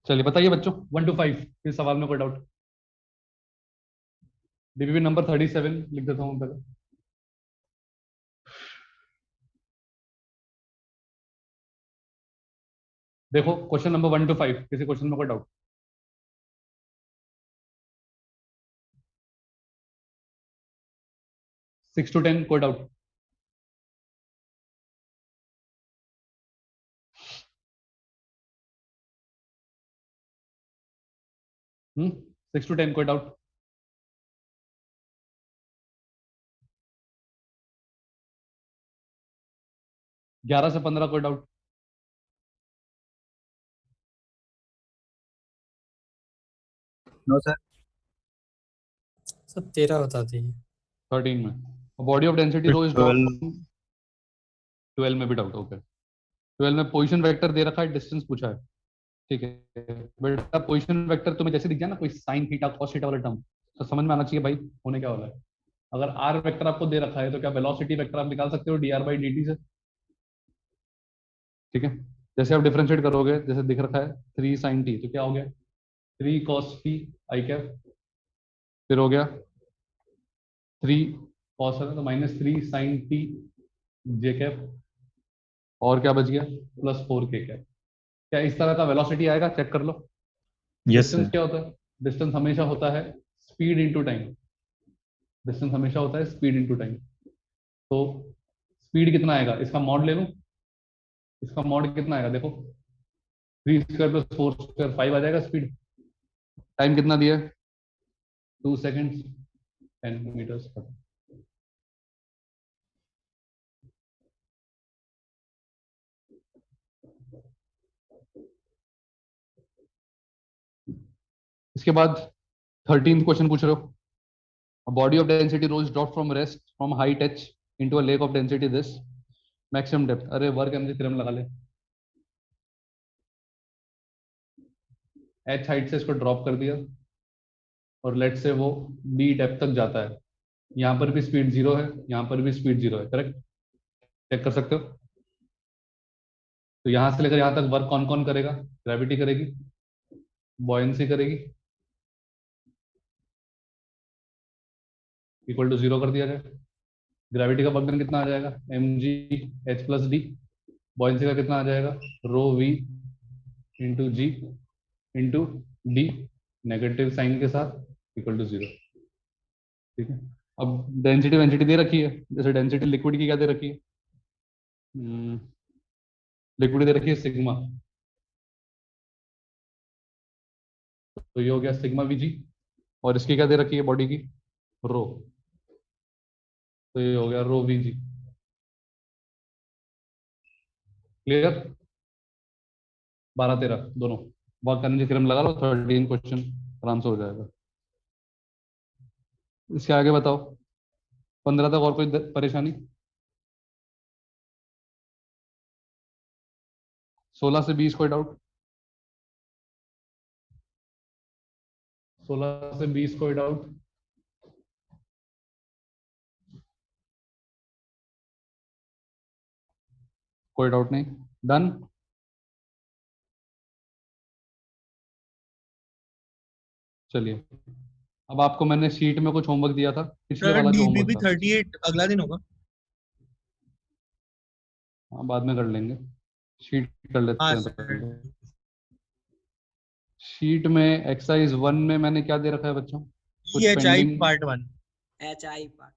चलिए बताइए बच्चों, 1 to 5 इस सवाल में कोई डाउट? डीबीबी नंबर 37 लिख देता हूँ पहले। देखो क्वेश्चन नंबर 1 to 5, किसी क्वेश्चन में कोई डाउट? 6 to 10 कोई डाउट? हम्म, 6 to 10 कोई डाउट? ग्यारह से 15 कोई डाउट? No sir. सब 13 बता दिए। 13 में body of density rho is drop 12। From 12 में भी डाउट? ओके। 12 में पोजीशन वेक्टर दे रखा है, डिस्टेंस पूछा है। ठीक है बेटा, पोजीशन वेक्टर तुम्हें जैसे दिख जाए ना कोई साइन थीटा कॉस थीटा वाला टर्म, तो समझ में आना चाहिए भाई होने क्या वाला है। अगर आर वेक्टर आपको दे रखा है तो क्या वेलोसिटी वेक्टर आप निकाल सकते हो डीआर बाई डी टी से? ठीक है, जैसे आप डिफरेंशिएट करोगे, जैसे दिख रखा है 3 sin t, तो क्या हो गया 3 cos t आई कैप, फिर हो गया 3 cos है तो -3 sin t जे कैप, और क्या बच गया +4 k कैप। क्या इस तरह का वेलोसिटी आएगा? चेक कर लो। Yes distance sir. क्या होता है? डिस्टेंस हमेशा होता है स्पीड इनटू टाइम। डिस्टेंस हमेशा होता है स्पीड इनटू टाइम। तो स्पीड कितना आएगा? इसका मॉड ले लूं, इसका मॉड कितना आएगा देखो, 3² + 4² 5 आ जाएगा स्पीड। टाइम कितना दिया है? 2 सेकेंड्स 10 मीटर्स। इसके बाद 13th क्वेश्चन पूछ रहे हो, a body of density rose dropped from rest from height h into a lake of density this maximum depth। अरे वर्क एमजी थ्योरम लगा ले। h हाइट से इसको ड्रॉप कर दिया और लेट से वो d डेप्थ तक जाता है। यहाँ पर भी स्पीड 0 है, यहाँ पर भी स्पीड 0 है, करेक्ट? चेक कर सकते हो। तो यहाँ से लेकर यहाँ तक वर्क कौन कौन करेगा? ग्रेविटी करेगी, बॉयंसी करेगी, इक्वल टू 0 कर दिया जाए। ग्रेविटी का वर्कडन कितना आ जाएगा? mg h + d। बॉयंसी का कितना आ जाएगा? ρv इंटू जी इंटू डी, नेगेटिव साइन के साथ, इक्वल टू 0। ठीक है, अब डेंसिटी वेंसिटी दे रखी है, जैसे डेंसिटी लिक्विड की क्या दे रखी है? लिक्विड दे रखी है सिग्मा, तो ये हो गया सिग्मा वी जी। और इसकी क्या दे रखी है बॉडी की? रो, तो ये हो गया रो वी जी। क्लियर? 12 13 दोनों वर्क करने की थ्योरम लगा लो, 13 क्वेश्चन आराम से हो जाएगा। इसके आगे बताओ 15 तक और कोई परेशानी? 16 से 20 कोई डाउट? 16 से 20 कोई डाउट? कोई डाउट नहीं, डन। चलिए, अब आपको मैंने शीट में कुछ होमवर्क दिया था, पिछले सर वाला जो होमवर्क डीबीबी था। 38 अगला दिन होगा? हाँ बाद में कर लेंगे, शीट कर लेते हाँ हैं सर। पहले। शीट में एक्सरसाइज 1 में मैंने क्या दे रखा है बच्चों? कुछ GHI pending part 1। HI part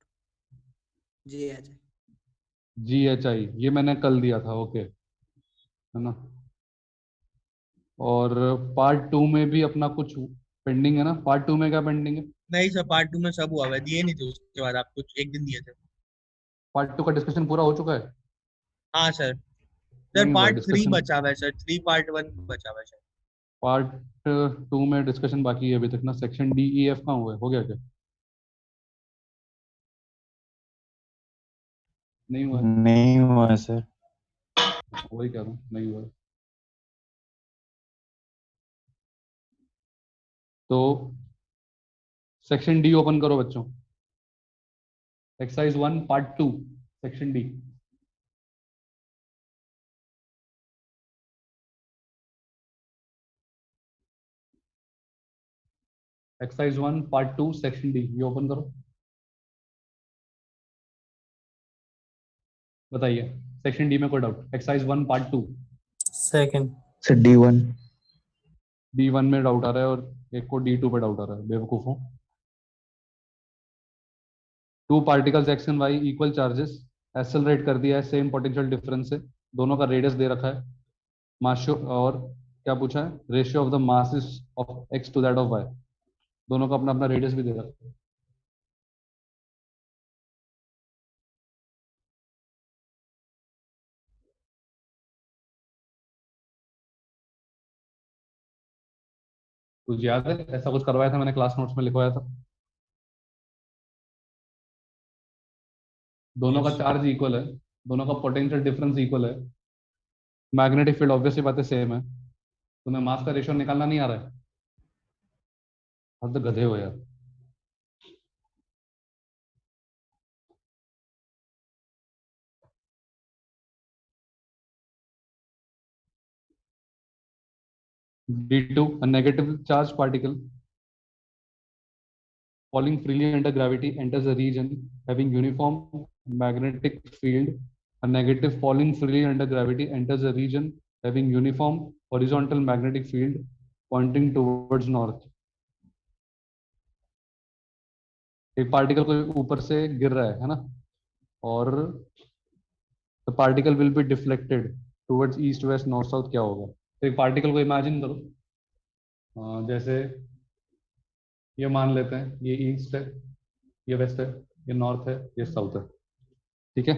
GHI। Ji H I, ये मैंने कल दिया था, ओके है ना। और पार्ट 2 में भी अपना कुछ पेंडिंग है ना? पार्ट 2 में क्या पेंडिंग है? नहीं सर, पार्ट 2 में सब हुआ है, दिए नहीं थे उसके बाद, आप कुछ एक दिन दिए थे। पार्ट 2 का डिस्कशन पूरा हो चुका है? हाँ सर। सर नहीं हुआ पार्ट 3 डिस्कशन? बचा हुआ है सर, 3 पार्ट 1 बचा हुआ है सर। पार्ट 2 में डिस्कशन बाकी है अभी तक ना। सेक्शन डी ई एफ कहाँ हुआ है, हो गया क्या? नहीं हुआ है? नहीं हुआ है सर। वही कह रहा हूँ नहीं हुआ है। तो सेक्शन डी ओपन करो बच्चों, exercise 1 part 2 section D. Exercise 1 part 2 section D, ये ओपन करो, बताइए सेक्शन डी में कोई doubt? Exercise 1 part 2 second. Sir D1। D1 में डाउट आ रहा है और एक को D2 पे डाउट आ रहा है, बेवकूफों। Two particles X and Y equal charges, accelerate कर दिया है सेम पोटेंशियल डिफरेंस से, दोनों का रेडियस दे रखा है, मास और क्या पूछा है, ratio of the masses of X to that of Y, दोनों का अपना अपना रेडियस भी दे रखा है। कुछ याद है? ऐसा कुछ करवाया था मैंने, क्लास नोट्स में लिखवाया था। दोनों का चार्ज इक्वल है, दोनों का पोटेंशियल डिफरेंस इक्वल है, मैग्नेटिक फील्ड ऑब्वियसली बातें सेम है, तुम्हें मास का रेशियो निकालना नहीं आ रहा है? अब तो गधे हो यार। D2, a negative charge particle falling freely under gravity enters a region having uniform magnetic field. A negative falling freely under gravity enters a region having uniform horizontal magnetic field pointing towards north. एक particle को ऊपर से गिर रहा है ना, और the particle will be deflected towards east west north south, क्या होगा? तो एक पार्टिकल को इमेजिन करो, जैसे ये मान लेते हैं, ये ईस्ट है, ये वेस्ट है, ये नॉर्थ है, ये साउथ है, ठीक है?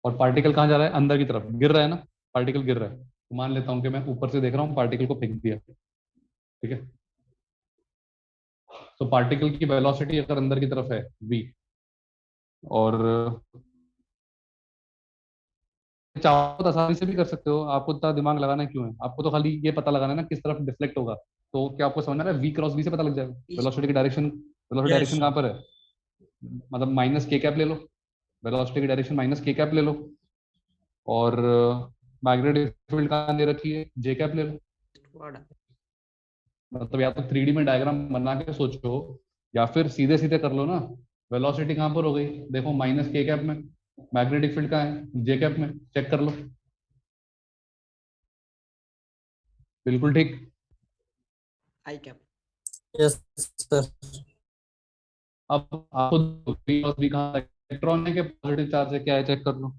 और पार्टिकल कहाँ जा रहा है? अंदर की तरफ गिर रहा है ना, पार्टिकल गिर रहा है, तो मान लेता हूँ कि मैं ऊपर से देख रहा हूँ, पार्टिकल को फेंक दिया, ठीक है? तो पार्टिकल की वेलोसिटी अगर अंदर की तरफ है v, और चाहो तो आसानी से भी कर सकते हो, आपको इतना दिमाग लगाना क्यों है? आपको तो खाली ये पता लगाना है ना किस तरफ डिफ्लेक्ट होगा, तो क्या आपको समझ आ रहा है? v क्रॉस v से पता लग जाएगा वेलोसिटी की direction. Velocity Yes, direction sir. कहाँ पर है? मतलब माइनस के कैप ले लो, वेलोसिटी की डायरेक्शन माइनस के कैप ले लो, और मैग्नेटिक फील्ड कहाँ दे रखी है? जे कैप ले लो। मतलब या तो 3D में डायग्राम बना के सोचो, या फिर सीधे सीधे कर लो ना। वेलोसिटी कहाँ पर हो गई? देखो माइनस के कैप में, मैग्नेटिक फील्ड कहाँ है? जे कैप में, चेक कर लो। बिल्कुल ठीक। आई कैप। Yes sir. अब आपको भी कहाँ, इलेक्ट्रॉन है कि पॉजिटिव चार्ज है, क्या है चेक कर लो।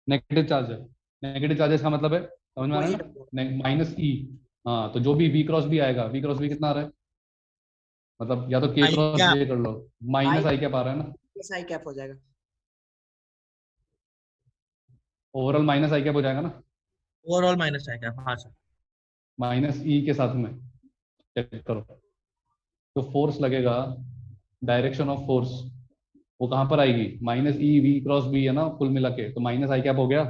नेगेटिव चार्ज है, नेगेटिव चार्जेस का मतलब है, समझ में आ रहा है ना, माइनस ई। हाँ, तो जो भी वी क्रॉस भी आएगा, वी क्रॉस भी कितना आ रहा है? मतलब या तो के I क्रॉस क्या? जे कर लो, माइनस आई कैप आ रहा है ना, आई कैप हो जाएगा। ओवरऑल माइनस आई कैप हो जाएगा ना, ओवरऑल माइनस है क्या? हाँ सर। माइनस ई के साथ में, चेक करो। तो फोर्स लगेगा, डायरेक्शन ऑफ फोर्स वो कहां पर आएगी? Minus E V cross B है ना, कुल मिला के, तो माइनस आई कैप हो गया।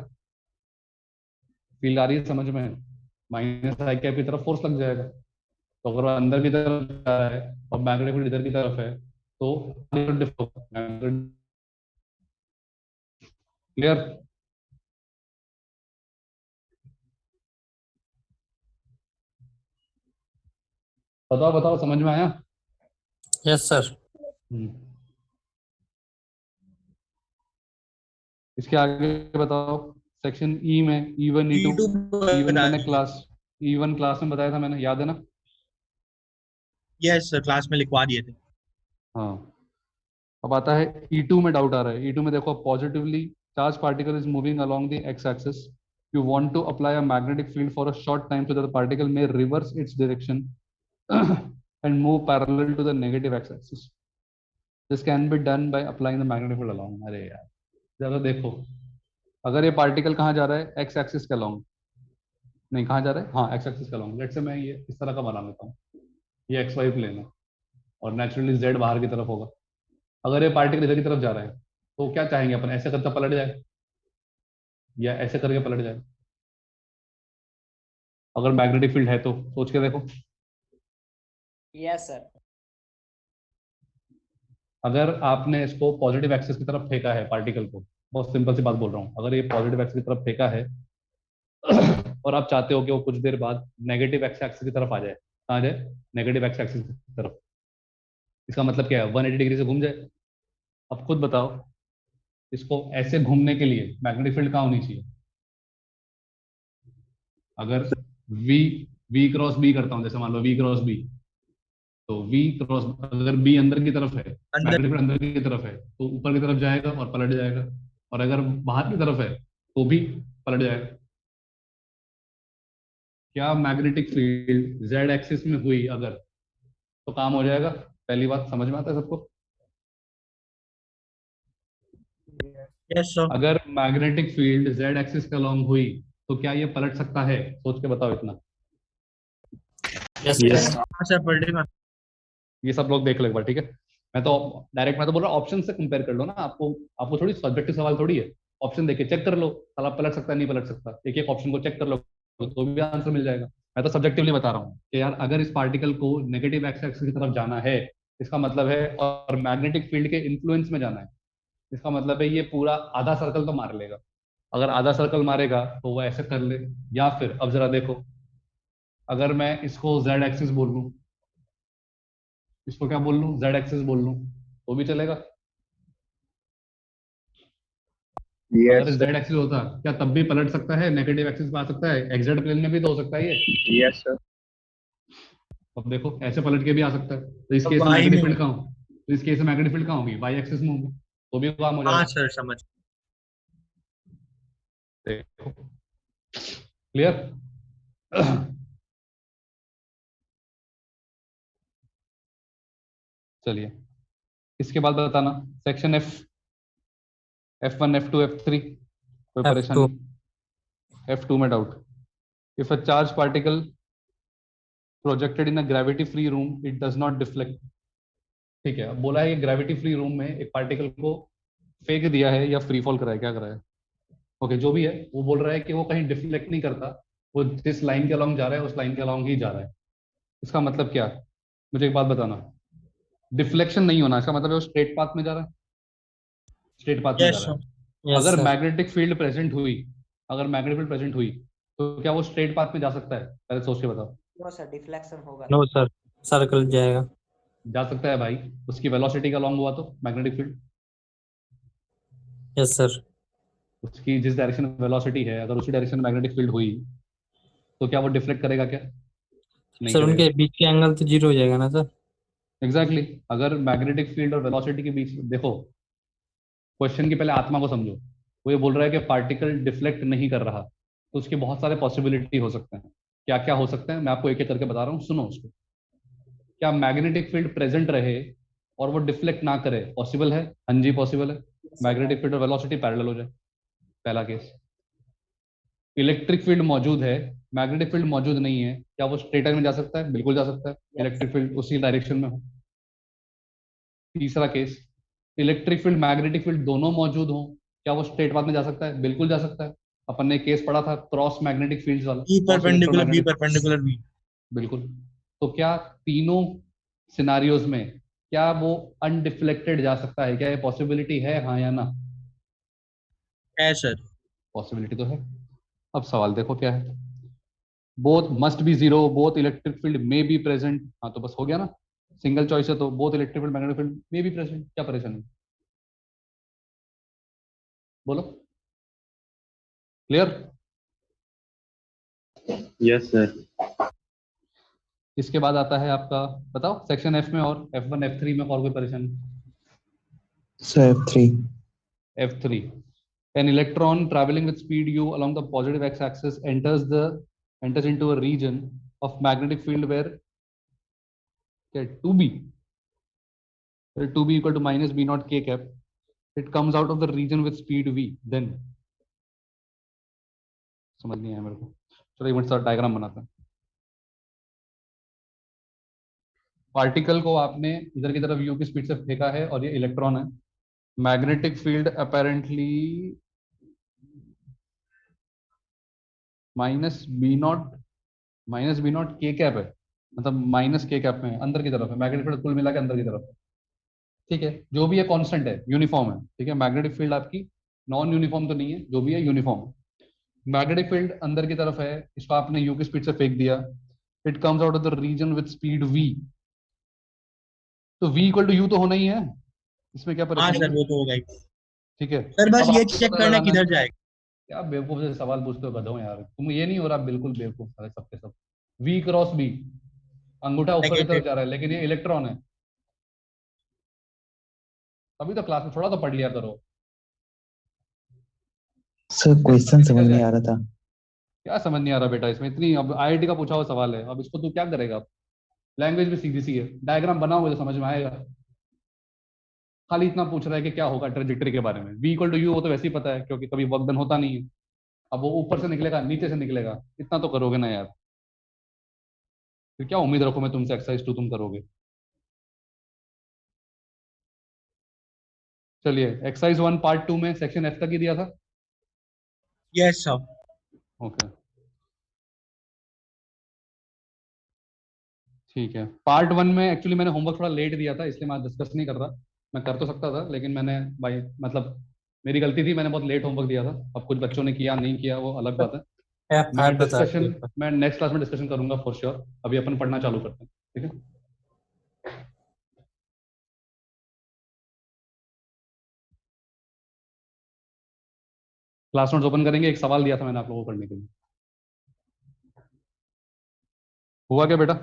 फील आ रही है समझ में? माइनस आई कैप की तरफ फोर्स लग जाएगा। तो अगर वो अंदर की तरफ जा रहा है और मैग्नेटिक फील्ड इधर की तरफ है, तो क्लियर? बताओ बताओ, समझ में आया? Yes sir. इसके आगे बताओ, सेक्शन ई में E1 E2, E2 E1 बता मैंने दीजिए। क्लास E1 क्लास में बताया था मैंने, याद है ना? यस सर, क्लास में लिखवा दिए थे। हाँ। अब आता है E2 में, डाउट आ रहा है। E2 में देखो, positively charge particle is moving along the X axis, you want to apply a magnetic field for a short time so that the particle may reverse its direction and move parallel to the negative x axis. This can be done by applying the magnetic field along. अरे यार, जरा देखो, अगर ये particle कहाँ जा रहा है? एक्स एक्सिस के along, नहीं कहाँ जा रहा है? हाँ, एक्स एक्सिस के along। लेट्स से मैं ये इस तरह का बना लेता हूँ, ये एक्स वाई प्लेन है और नेचुरली जेड बाहर की तरफ होगा। अगर ये पार्टिकल इधर की तरफ जा रहा है, तो क्या चाहेंगे अपन? ऐसे करके पलट जाए या ऐसे करके पलट जाए? अगर मैग्नेटिक फील्ड है तो सोच के देखो। Yes sir. अगर आपने इसको पॉजिटिव एक्सिस की तरफ फेंका है, पार्टिकल को, बहुत सिंपल सी बात बोल रहा हूँ, अगर ये पॉजिटिव एक्सिस की तरफ फेंका है और आप चाहते हो कि वो कुछ देर बाद नेगेटिव एक्स एक्सिस की तरफ आ जाए, कहाँ आ जाए? नेगेटिव एक्स एक्सिस की तरफ। इसका मतलब क्या है, 180 डिग्री से घूम जाए। अब खुद बताओ, इसको ऐसे घूमने के लिए मैग्नेटिक फील्ड कहाँ होनी चाहिए? अगर v v क्रॉस b करता हूँ, जैसे मान लो v क्रॉस b, तो v क्रॉस, अगर b अंदर की तरफ है, अंदर मैग्नेटिक फील्ड अंदर की तरफ है, तो ऊपर की तरफ जाएगा और पलट जाएगा, और अगर बाहर की तरफ है तो भी पलट जाएगा। क्या मैग्नेटिक फील्ड z एक्सिस में हुई अगर, तो काम हो जाएगा? पहली बात समझ में आता है सबको? Yes sir. अगर मैग्नेटिक फील्ड z एक्सिस के अलोंग हुई तो क्या ये पलट सकता है? सोच के बताओ इतना। Yes, Yes. sir. हाँ सर, पलटेगा। ये सब लोग देख लो एक बार, ठीक है? मैं तो बोल रहा हूँ ऑप्शन से कंपेयर कर लो ना। आपको आपको थोड़ी सब्जेक्टिव सवाल थोड़ी है। ऑप्शन देख के चेक कर लो, साला पलट सकता है नहीं पलट सकता, एक एक ऑप्शन को चेक कर लो तो भी आंसर मिल जाएगा। मैं तो सब्जेक्टिवली बता रहा हूँ कि यार अगर इस पार्टिकल को नेगेटिव एक्स एक्सिस की तरफ जाना है, इसका मतलब है, और मैग्नेटिक फील्ड के इन्फ्लुएंस में जाना है, इसका मतलब है ये पूरा आधा सर्कल तो मार लेगा। अगर आधा सर्कल मारेगा तो वो ऐसे कर ले, या फिर अब जरा देखो, अगर मैं इसको जेड एक्सिस बोल लूं, इसको क्या बोल लूं, जेड एक्सिस बोल लूं, तो भी चलेगा। अगर यस जेड एक्सिस होता क्या तब भी पलट सकता है, नेगेटिव एक्सिस पे आ सकता है, एक्जेड प्लेन में भी तो हो सकता है ये। Yes sir. अब देखो ऐसे पलट के भी आ सकता है, तो इस अब केस में वाई मैग्नेटिक में। फील्ड कहाँ हो, तो इस केस में मैग्नेटिक फील्ड कहाँ होगी, वाई एक्सिस में होगी, तो भी काम हो हाँ जाएगा। सर, समझ। देखो, क्लियर? चलिए, इसके बाद बताना सेक्शन F1 F2 F3, कोई F2. परेशानी? F2 में doubt. If a charge particle projected in a gravity free room it does not deflect. ठीक है, अब बोला है कि ग्रेविटी फ्री रूम में एक पार्टिकल को फेंक दिया है या फ्री फॉल कराया, क्या कराया? ओके, जो भी है वो बोल रहा है कि वो कहीं डिफ्लेक्ट नहीं करता, वो जिस लाइन के अलॉन्ग जा रहा है उस लाइन के अलॉन्ग ही जा रहा है। इसका मतलब क्या? मुझे एक बात बताना, डिफ्लेक्शन नहीं होना, इसका मतलब है वो स्ट्रेट पाथ में जा रहा है, स्ट्रेट पाथ में जा यस रहा सर। है। Yes, अगर sir. मैग्नेटिक फील्ड प्रेजेंट हुई, अगर मैग्नेटिक फील्ड प्रेजेंट हुई तो क्या वो स्ट्रेट पाथ में जा सकता है? पहले सोच के बताओ। नो सर, डिफ्लेक्शन होगा। No, sir. Circle जाएगा. जा सकता है भाई, उसकी वेलोसिटी का अलॉन्ग हुआ तो मैग्नेटिक फील्ड, Yes, sir. उसकी जिस डायरेक्शन में वेलोसिटी है अगर उसी डायरेक्शन में मैग्नेटिक फील्ड हुई तो क्या वो डिफ्लेक्ट करेगा क्या? नहीं सर करेगा। उनके बीच के एंगल तो 0 हो जाएगा ना सर. एग्जैक्टली exactly, अगर मैग्नेटिक फील्ड और वेलोसिटी के बीच, देखो क्वेश्चन की पहले आत्मा को समझो। वो ये बोल रहा है कि पार्टिकल डिफ्लेक्ट नहीं कर रहा, तो उसके बहुत सारे पॉसिबिलिटी हो सकते हैं। क्या क्या हो सकते हैं मैं आपको एक एक करके बता रहा हूँ, सुनो उसको। क्या मैग्नेटिक फील्ड प्रेजेंट रहे और वो डिफ्लेक्ट ना करे? पॉसिबल है, हाँ जी पॉसिबल है। मैग्नेटिक फील्ड और वेलोसिटी पैरेलल हो जाए, पहला केस। इलेक्ट्रिक फील्ड मौजूद है, मैग्नेटिक फील्ड मौजूद नहीं है, क्या वो स्ट्रेट लाइन में जा सकता है? बिल्कुल जा सकता है, इलेक्ट्रिक फील्ड उसी डायरेक्शन में हो। तीसरा case, electric field magnetic field दोनों मौजूद हो, क्या वो स्ट्रेट पाथ में जा सकता है? बिल्कुल जा सकता है। अपन ने केस पढ़ा था क्रॉस मैग्नेटिक फील्ड वाला, E cross perpendicular, B electromagnetic. Perpendicular, B. बिल्कुल। तो क्या तीनों सिनारियोज में क्या वो अनडिफ्लेक्टेड जा सकता है? क्या ये पॉसिबिलिटी है, हाँ या ना? है सर। पॉसिबिलिटी तो है। अब सवाल देखो क्या है, both must be zero, both electric field में बी प्रेजेंट। हाँ तो बस हो गया ना, सिंगल चॉइस है तो both electric field magnetic field में बी प्रेजेंट, क्या परेशानी? बोलो, क्लियर? Yes sir. इसके बाद आता है आपका, बताओ सेक्शन एफ में और F1 F3 में और कोई परेशानी? Sir F3. F3, an electron traveling with speed u along the positive x-axis enters into a region of magnetic field where 2b, where 2b equal to minus b naught k cap. It comes out of the region with speed v. Then समझ नहीं आया मेरे को, चलो एक minute sir diagram बनाते हैं। Particle को आपने इधर की तरफ u की स्पीड से फेंका है और ये इलेक्ट्रॉन है। Magnetic field apparently minus B naught के कैप है, मतलब माइनस के कैप में अंदर की तरफ है। मैग्नेटिक फील्ड कुल मिला के अंदर की तरफ है, ठीक है? जो भी है कांस्टेंट है, यूनिफॉर्म है, ठीक है? मैग्नेटिक फील्ड आपकी नॉन यूनिफॉर्म तो नहीं है, जो भी है यूनिफॉर्म है। मैग्नेटिक फील्ड अंदर की तरफ है, इसको आपने यू की स्पीड से फेंक दिया, it comes out of the region with speed v। तो v इक्वल टू यू तो होना ही है, इसमें क्या हाँ परेशानी सर है? वो तो होगा ही। ठीक है, सर बस अब ये आपको चेक पता करना लगाना किधर है। जाएगा। क्या बेवकूफ से सवाल पूछते हो गधों यार, तुम ये नहीं हो रहा, बिल्कुल बेवकूफ सारे सबके सब। v क्रॉस b, अंगूठा ऊपर की तरफ नेगेटिव। जा रहा है लेकिन ये इलेक्ट्रॉन है। अभी तो क्लास में थोड़ा तो पढ़ लिया करो। सर क्वेश्चन अभी समझ निकल नहीं जाए। आ रहा था। क्या समझ नहीं आ रहा बेटा इसमें, इतनी अब आईआईटी का पूछा हुआ सवाल है, अब इसको तू क्या करेगा? लैंग्वेज भी सीधी सी है, डायग्राम बनाओगे तो समझ में आएगा। खाली इतना पूछ रहा है कि क्या होगा ट्रेजेक्टरी के बारे में। v इक्वल टू यू वो तो वैसे ही पता है, क्योंकि कभी वर्क डन होता नहीं है। अब वो ऊपर से निकलेगा नीचे से निकलेगा, इतना तो करोगे ना यार। फिर क्या उम्मीद रखूं मैं तुमसे, एक्सरसाइज 2 तुम करोगे? चलिए, एक्सरसाइज 1 पार्ट 2 में सेक्शन एफ तक ही दिया था। Yes sir. ओके, ठीक है। पार्ट 1 में एक्चुअली मैंने होमवर्क थोड़ा लेट दिया था, इसलिए मैं डिस्कस नहीं कर रहा। मैं कर तो सकता था, लेकिन मैंने भाई मतलब मेरी गलती थी, मैंने बहुत लेट होमवर्क दिया था। अब कुछ बच्चों ने किया नहीं किया वो अलग बात है। मैं डिस्कशन मैं नेक्स्ट क्लास में डिस्कशन करूंगा फॉर श्योर। अभी अपन पढ़ना चालू करते हैं, ठीक है? क्लास नोट्स ओपन करेंगे, एक सवाल दिया था मैंने आप लोगों को करने के लिए। हुआ क्या बेटा?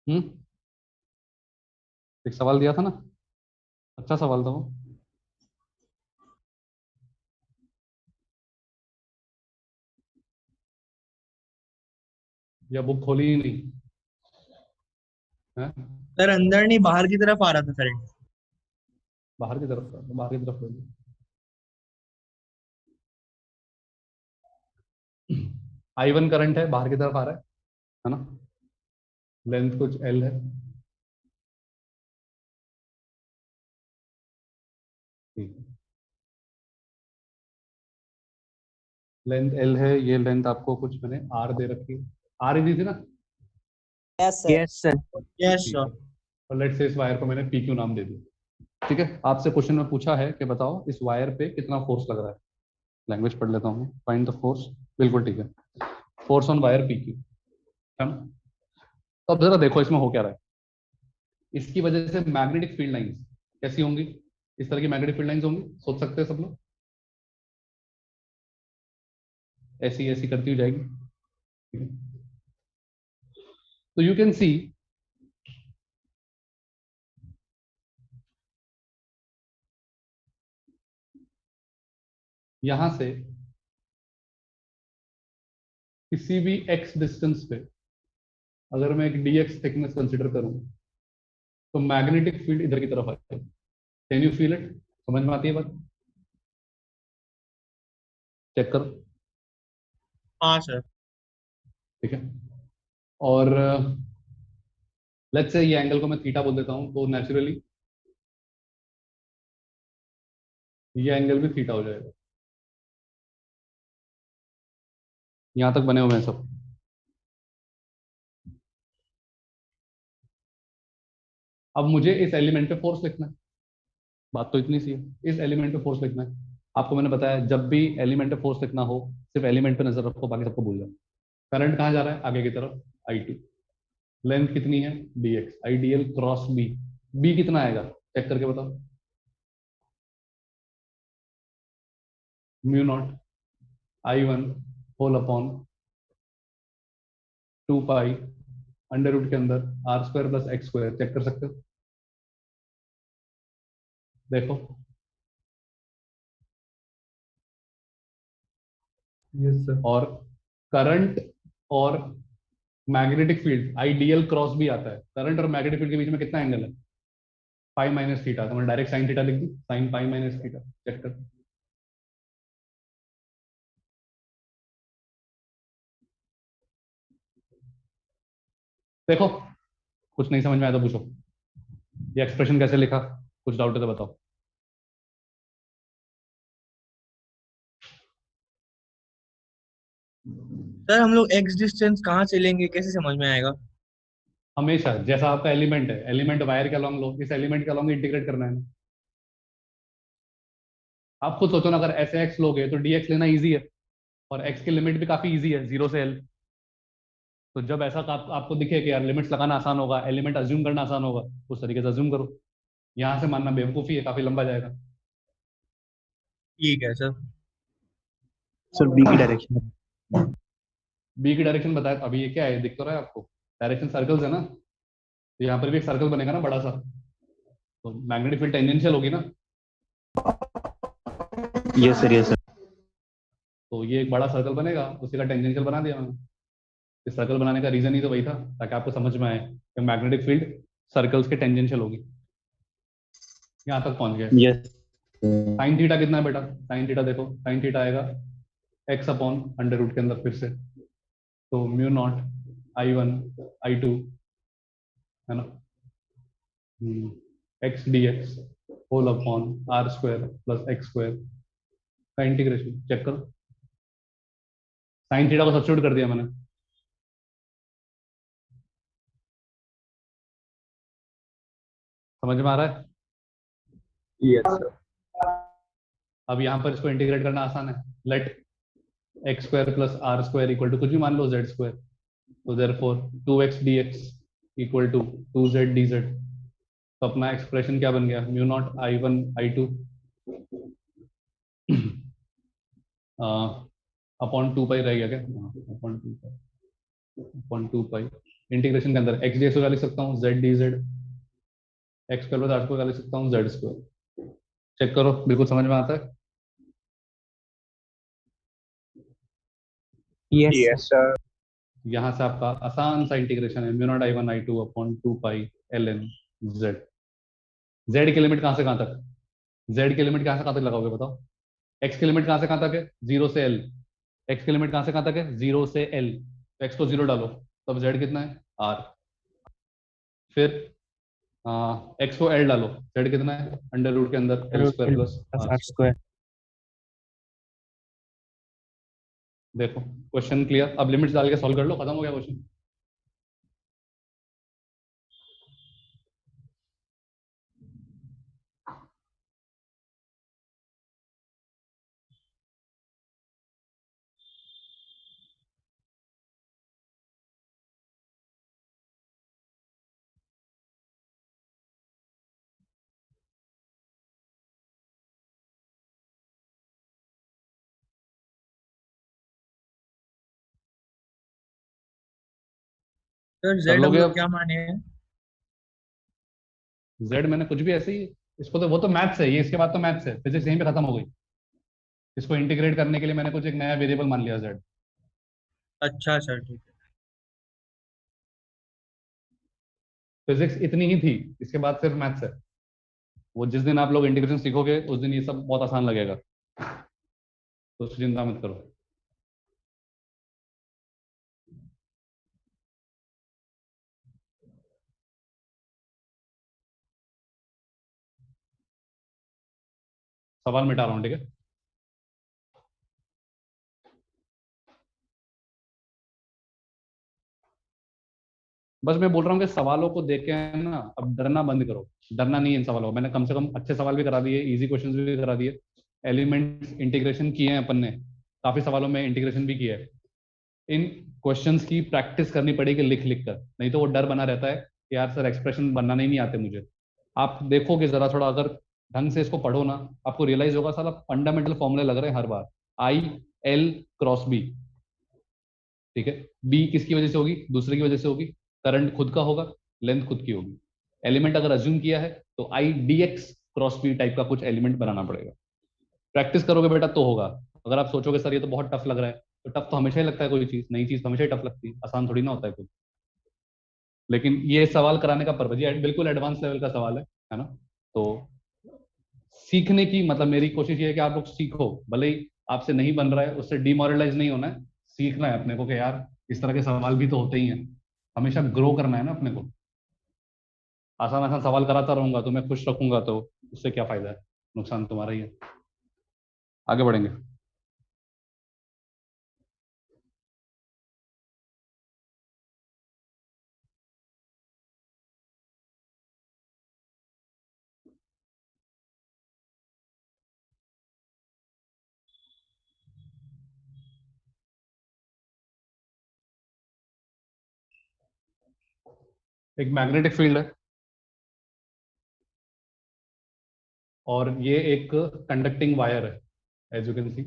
हम्म, एक सवाल दिया था ना, अच्छा सवाल था वो। या बुक खोली ही नहीं है? सर अंदर नहीं बाहर की तरफ आ रहा था करंट। बाहर की तरफ, बाहर की तरफ खोली। I1 करंट है, बाहर की तरफ आ रहा है ना? लेंथ कुछ L है, ठीक है। लेंथ L है, ये लेंथ आपको कुछ मैंने R दे रखी है, R ही दी थी ना? Yes sir. Yes sir. Yes ठीक सर। है, और लेट्स से इस वायर को मैंने PQ नाम दे दिया। ठीक है, आपसे क्वेश्चन में पूछा है कि बताओ इस वायर पे कितना फोर्स लग रहा है। लैंग्वेज पढ़ लेता हूँ, फाइंड द फोर्स। बिल्कुल ठीक है, फोर्स ऑन वायर PQ, है ना? तो अब जरा देखो इसमें हो क्या रहा है। इसकी वजह से मैग्नेटिक फील्ड लाइंस कैसी होंगी? इस तरह की मैग्नेटिक फील्ड लाइंस होंगी, सोच सकते हैं सब लोग। ऐसी ऐसी करती हुई जाएगी, ठीक है? तो यू कैन सी यहां से किसी भी x डिस्टेंस पे अगर मैं एक dx थिकनेस कंसिडर करूं, तो मैग्नेटिक फील्ड इधर की तरफ आएगी। Can you feel it? समझ में आती है बात? चेक करो, हाँ सर। ठीक है। और लेट्स से ये एंगल को मैं थीटा बोल देता हूं, तो नेचुरली ये एंगल भी थीटा हो जाएगा। यहां तक बने हुए हैं सब। अब मुझे इस एलिमेंट पे फोर्स लिखना है, बात तो इतनी सी है। इस एलिमेंट पे फोर्स लिखना है। आपको मैंने बताया जब भी एलिमेंट पे फोर्स लिखना हो, सिर्फ एलिमेंट पे नजर रखो, बाकी सबको भूल जाओ। करंट कहाँ जा रहा है? आगे की तरफ, I2। लेंथ कितनी है? dx, ideal cross b। b कितना आएगा चेक करके बताओ। Mu naught I1 whole upon 2 pi under root के अंदर R square plus x square. Check कर सकते हो, देखो। Yes sir. और करंट और मैग्नेटिक फील्ड आइडियल क्रॉस भी आता है। करंट और मैग्नेटिक फील्ड के बीच में कितना एंगल है? Pi minus theta. तो मैं डायरेक्ट साइन थीटा लिख दी, sine pi minus theta. Check कर, देखो। कुछ नहीं समझ में आया तो पूछो। ये एक्सप्रेशन कैसे लिखा, कुछ डाउट है तो बताओ। सर हम लोग एक्स डिस्टेंस कहाँ से लेंगे, कैसे समझ में आएगा? हमेशा जैसा आपका एलिमेंट है, एलिमेंट वायर के अलॉन्ग लो, इस एलिमेंट के अलॉन्ग इंटीग्रेट करना है ना। आप खुद सोचो ना, अगर ऐसे एक्स लोगे तो dx लेना इजी है, और x की लिमिट भी काफी इजी है, 0 से l। तो जब ऐसा आपको दिखे कि यार लिमिट्स लगाना आसान होगा, एलिमेंट अज्यूम करना आसान होगा, उस तरीके से अज्यूम करो। यहाँ से मानना बेवकूफ़ी है, काफ़ी लंबा जाएगा। ठीक है सर। सर बी की डायरेक्शन। बी की डायरेक्शन बताया, अभी ये क्या है, दिख तो रहा है आपको, डायरेक्शन सर्कल्स है ना, तो यहाँ पर भी एक सर्कल बनेगा ना बड़ा सा, तो मैग्नेटिक फील्ड टेंजेंशियल होगी ना। Yes sir, yes sir. तो ये एक बड़ा सर्कल बनेगा, उसी का टेंजेंशियल बना दिया मैंने। इस सर्कल बनाने का रीजन ही तो वही था, ताकि आपको समझ में आए कि मैग्नेटिक फील्ड सर्कल्स के टेंजेंशियल होगी। यहाँ तक पहुंच गए। यस। साइन थीटा कितना है बेटा? साइन थीटा देखो, साइन थीटा आएगा एक्स अपॉन अंडर रूट के अंदर फिर से, तो म्यू नॉट I1 I2 है ना, x d x whole upon r square plus x square का इंटीग्रेशन। चेक करो, साइन थीटा को सब्स्टिट्यूट कर दिया मैंने। समझ में आ रहा है? Yes sir. अब यहाँ पर इसको इंटीग्रेट करना आसान है। Let x square plus r square equal to कुछ भी मान लो जेड स्क्वायर, तो therefore 2x dx equal to 2z dz। तो अपना एक्सप्रेशन क्या बन गया? Mu naught I1 I2 upon 2 पाई रह गया क्या? अपॉन 2 पाई इंटीग्रेशन के अंदर x dx को क्या लिख सकता हूँ? z dz। X square plus r square क्या लिख सकता हूँ? z square. चेक करो, बिल्कुल समझ में आता है। Yes sir. यहाँ से आपका आसान सा इंटीग्रेशन है, mu naught I1 I2 upon 2 पाई ln z। z की लिमिट कहाँ से कहाँ तक? z की लिमिट कहाँ से कहाँ तक लगाओगे बताओ? x की लिमिट कहाँ से कहाँ तक है? 0 से l। x की लिमिट कहाँ से कहाँ तक है? 0 से l। तो x को 0 डालो, तब z कितना है? r। फिर x को l डालो, z कितना है? अंडर रूट के अंदर l square plus r r square. देखो क्वेश्चन क्लियर। अब लिमिट्स डाल के सॉल्व कर लो, खत्म हो गया क्वेश्चन। सर कर जेड हम लोगे लोग अब? क्या माने हैं? z मैंने कुछ भी ऐसे ही, इसको तो वो तो मैथ्स है, ये इसके बाद तो मैथ्स है, फिजिक्स यहीं पे खत्म हो गई। इसको इंटीग्रेट करने के लिए मैंने कुछ एक नया वेरिएबल मान लिया z। अच्छा सर ठीक है। फिजिक्स इतनी ही थी, इसके बाद सिर्फ मैथ्स है। वो जिस दिन आप लोग इंटीग्रेशन सीखोगे उस दिन ये सब बहुत आसान लगेगा, तो चिंता मत करो। सवाल मिटा रहा हूँ, ठीक है? बस मैं बोल रहा हूँ कि सवालों को देख के ना अब डरना बंद करो। डरना नहीं है इन सवालों को, मैंने कम से कम अच्छे सवाल भी करा दिए, इजी क्वेश्चंस भी करा दिए। एलिमेंट्स इंटीग्रेशन किए हैं अपन ने, काफी सवालों में इंटीग्रेशन भी किया है। इन क्वेश्चंस की प्रैक्टिस करनी पड़ेगी लिख लिख कर, नहीं तो वो डर बना रहता है कि यार सर एक्सप्रेशन बनाना ही नहीं आते मुझे। आप देखोगे जरा थोड़ा, अगर ढंग से इसको पढ़ो ना, आपको रियलाइज होगा साला फंडामेंटल फॉर्मूले लग रहे हैं हर बार। आई एल क्रॉस बी, ठीक है? बी किसकी वजह से होगी? दूसरे की वजह से होगी। करंट खुद का होगा, लेंथ खुद की होगी। एलिमेंट अगर अज्यूम किया है तो I d x cross b type का कुछ एलिमेंट बनाना पड़ेगा। प्रैक्टिस करोगे बेटा तो होगा। अगर आप सोचोगे सर ये तो बहुत टफ लग रहा है, तो टफ तो हमेशा ही लगता है, कोई चीज नई चीज तो हमेशा ही टफ लगती है, आसान थोड़ी ना होता है कुछ। लेकिन ये सवाल कराने का पर्पज, ये बिल्कुल एडवांस लेवल का सवाल है ना? तो सीखने की मतलब मेरी कोशिश ये है कि आप लोग सीखो, भले ही आपसे नहीं बन रहा है उससे डिमोरलाइज नहीं होना है। सीखना है अपने को कि यार इस तरह के सवाल भी तो होते ही हैं, हमेशा ग्रो करना है ना अपने को। आसान आसान सवाल कराता रहूंगा, तो मैं खुश रखूंगा, तो उससे क्या फायदा है? नुकसान तुम्हारा ही है। आगे बढ़ेंगे। एक मैग्नेटिक फील्ड है और ये एक कंडक्टिंग वायर है, as you can see,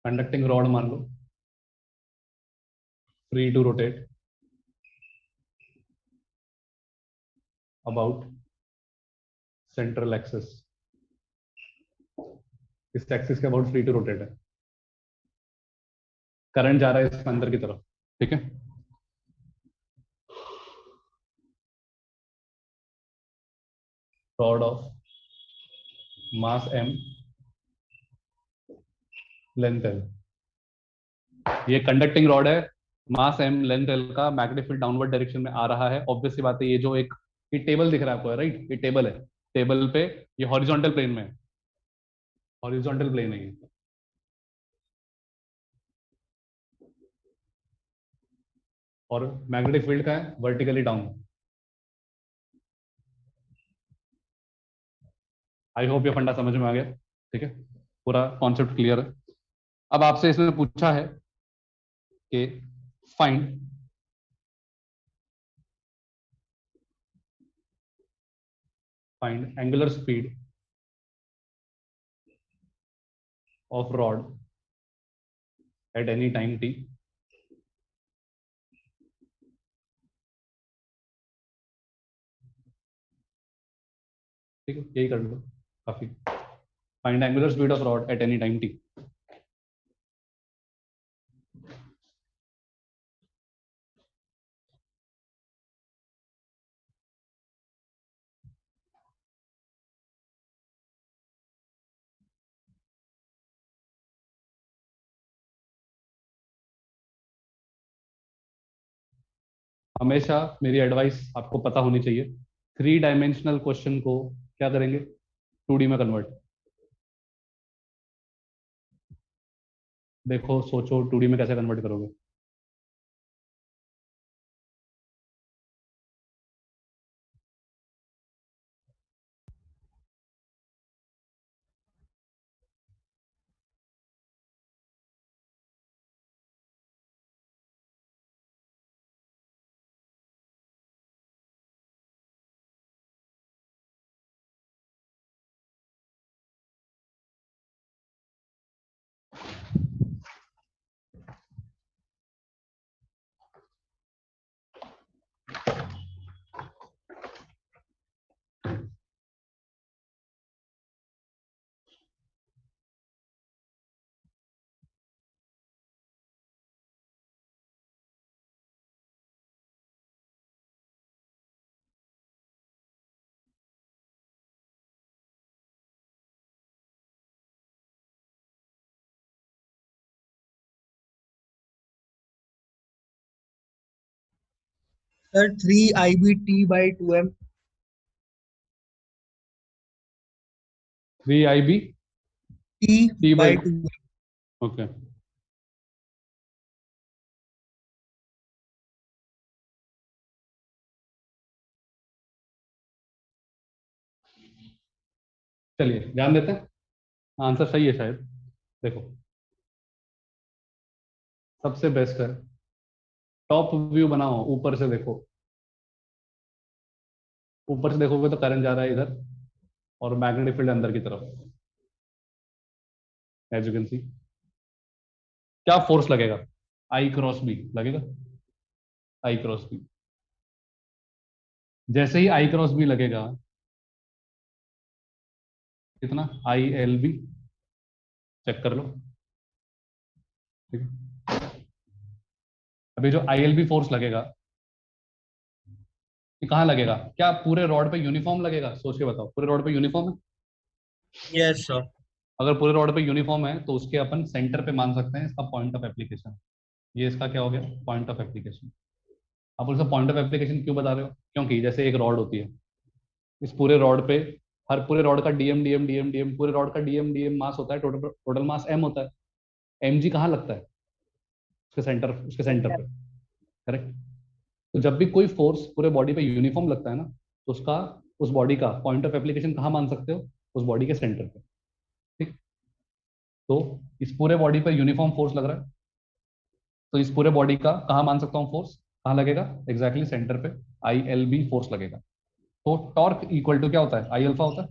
conducting rod मान लो, free to rotate about central axis, इस एक्सिस के अबाउट फ्री टू रोटेट है, करंट जा रहा है इसके अंदर की तरफ, ठीक है। Rod of mass m, length l, ये कंडक्टिंग रॉड है, मास m लेंथ l का, मैग्नेटिक फील्ड डाउनवर्ड डायरेक्शन में आ रहा है। ऑब्वियस सी बात है, ये जो एक ये टेबल दिख रहा है आपको, है राइट, ये टेबल है, टेबल पे ये हॉरिजॉन्टल प्लेन में है, हॉरिजॉन्टल प्लेन है ये, और मैग्नेटिक फील्ड का है वर्टिकली डाउन। आई होप ये फंडा समझ में आ गया, ठीक है, पूरा कॉन्सेप्ट क्लियर है। अब आपसे इसमें पूछा है कि find angular speed of rod at any time t, ठीक है, यही कर लो काफी। Find angular speed of rod at any time t। हमेशा मेरी एडवाइस आपको पता होनी चाहिए, 3 डायमेंशनल क्वेश्चन को क्या करेंगे, 2D में कन्वर्ट। देखो सोचो 2D में कैसे कन्वर्ट करोगे। Sir 3 IB T/2M। 3 IB T/2M। Okay, चलिए ध्यान देते हैं, आंसर सही है शायद। देखो सबसे बेस्ट है, टॉप व्यू बनाओ, ऊपर से देखो, ऊपर से देखोगे तो करंट जा रहा है इधर और मैग्नेटिक फील्ड अंदर की तरफ, एज यू कैन सी। क्या फोर्स लगेगा, I×B लगेगा, I×B। जैसे ही I×B लगेगा, कितना, ILB, चेक कर लो, ठीक है। अभी जो ILB फोर्स लगेगा, ये कहाँ लगेगा, क्या पूरे रॉड पे यूनिफॉर्म लगेगा, सोच के बताओ, पूरे रॉड पे यूनिफॉर्म है। Yes sir. अगर पूरे रॉड पे यूनिफॉर्म है तो उसके अपन सेंटर पे मान सकते हैं इसका पॉइंट ऑफ एप्लीकेशन। ये इसका क्या हो गया, पॉइंट ऑफ एप्लीकेशन। आप उसका पॉइंट ऑफ एप्लीकेशन क्यों बता रहे हो, क्योंकि जैसे एक रॉड होती है, इस पूरे रॉड पे, हर पूरे रॉड का डीएम डीएम डीएम डीएम, पूरे रॉड का डीएम डीएम मास होता है, टोटल टोटल मास m होता है। mg कहाँ लगता है, उसके सेंटर पे, करेक्ट। तो जब भी कोई फोर्स पूरे बॉडी पे यूनिफॉर्म लगता है ना, तो उसका, उस बॉडी का पॉइंट ऑफ एप्लीकेशन कहाँ मान सकते हो, उस बॉडी के सेंटर पे, ठीक। तो इस पूरे बॉडी पे यूनिफॉर्म फोर्स लग रहा है, तो इस पूरे बॉडी का कहाँ मान सकता हूँ फोर्स, कहाँ लगेगा? एग्जैक्टली सेंटर पे आई एल बी फोर्स लगेगा। तो टॉर्क इक्वल टू क्या होता है? आई अल्फा होता है।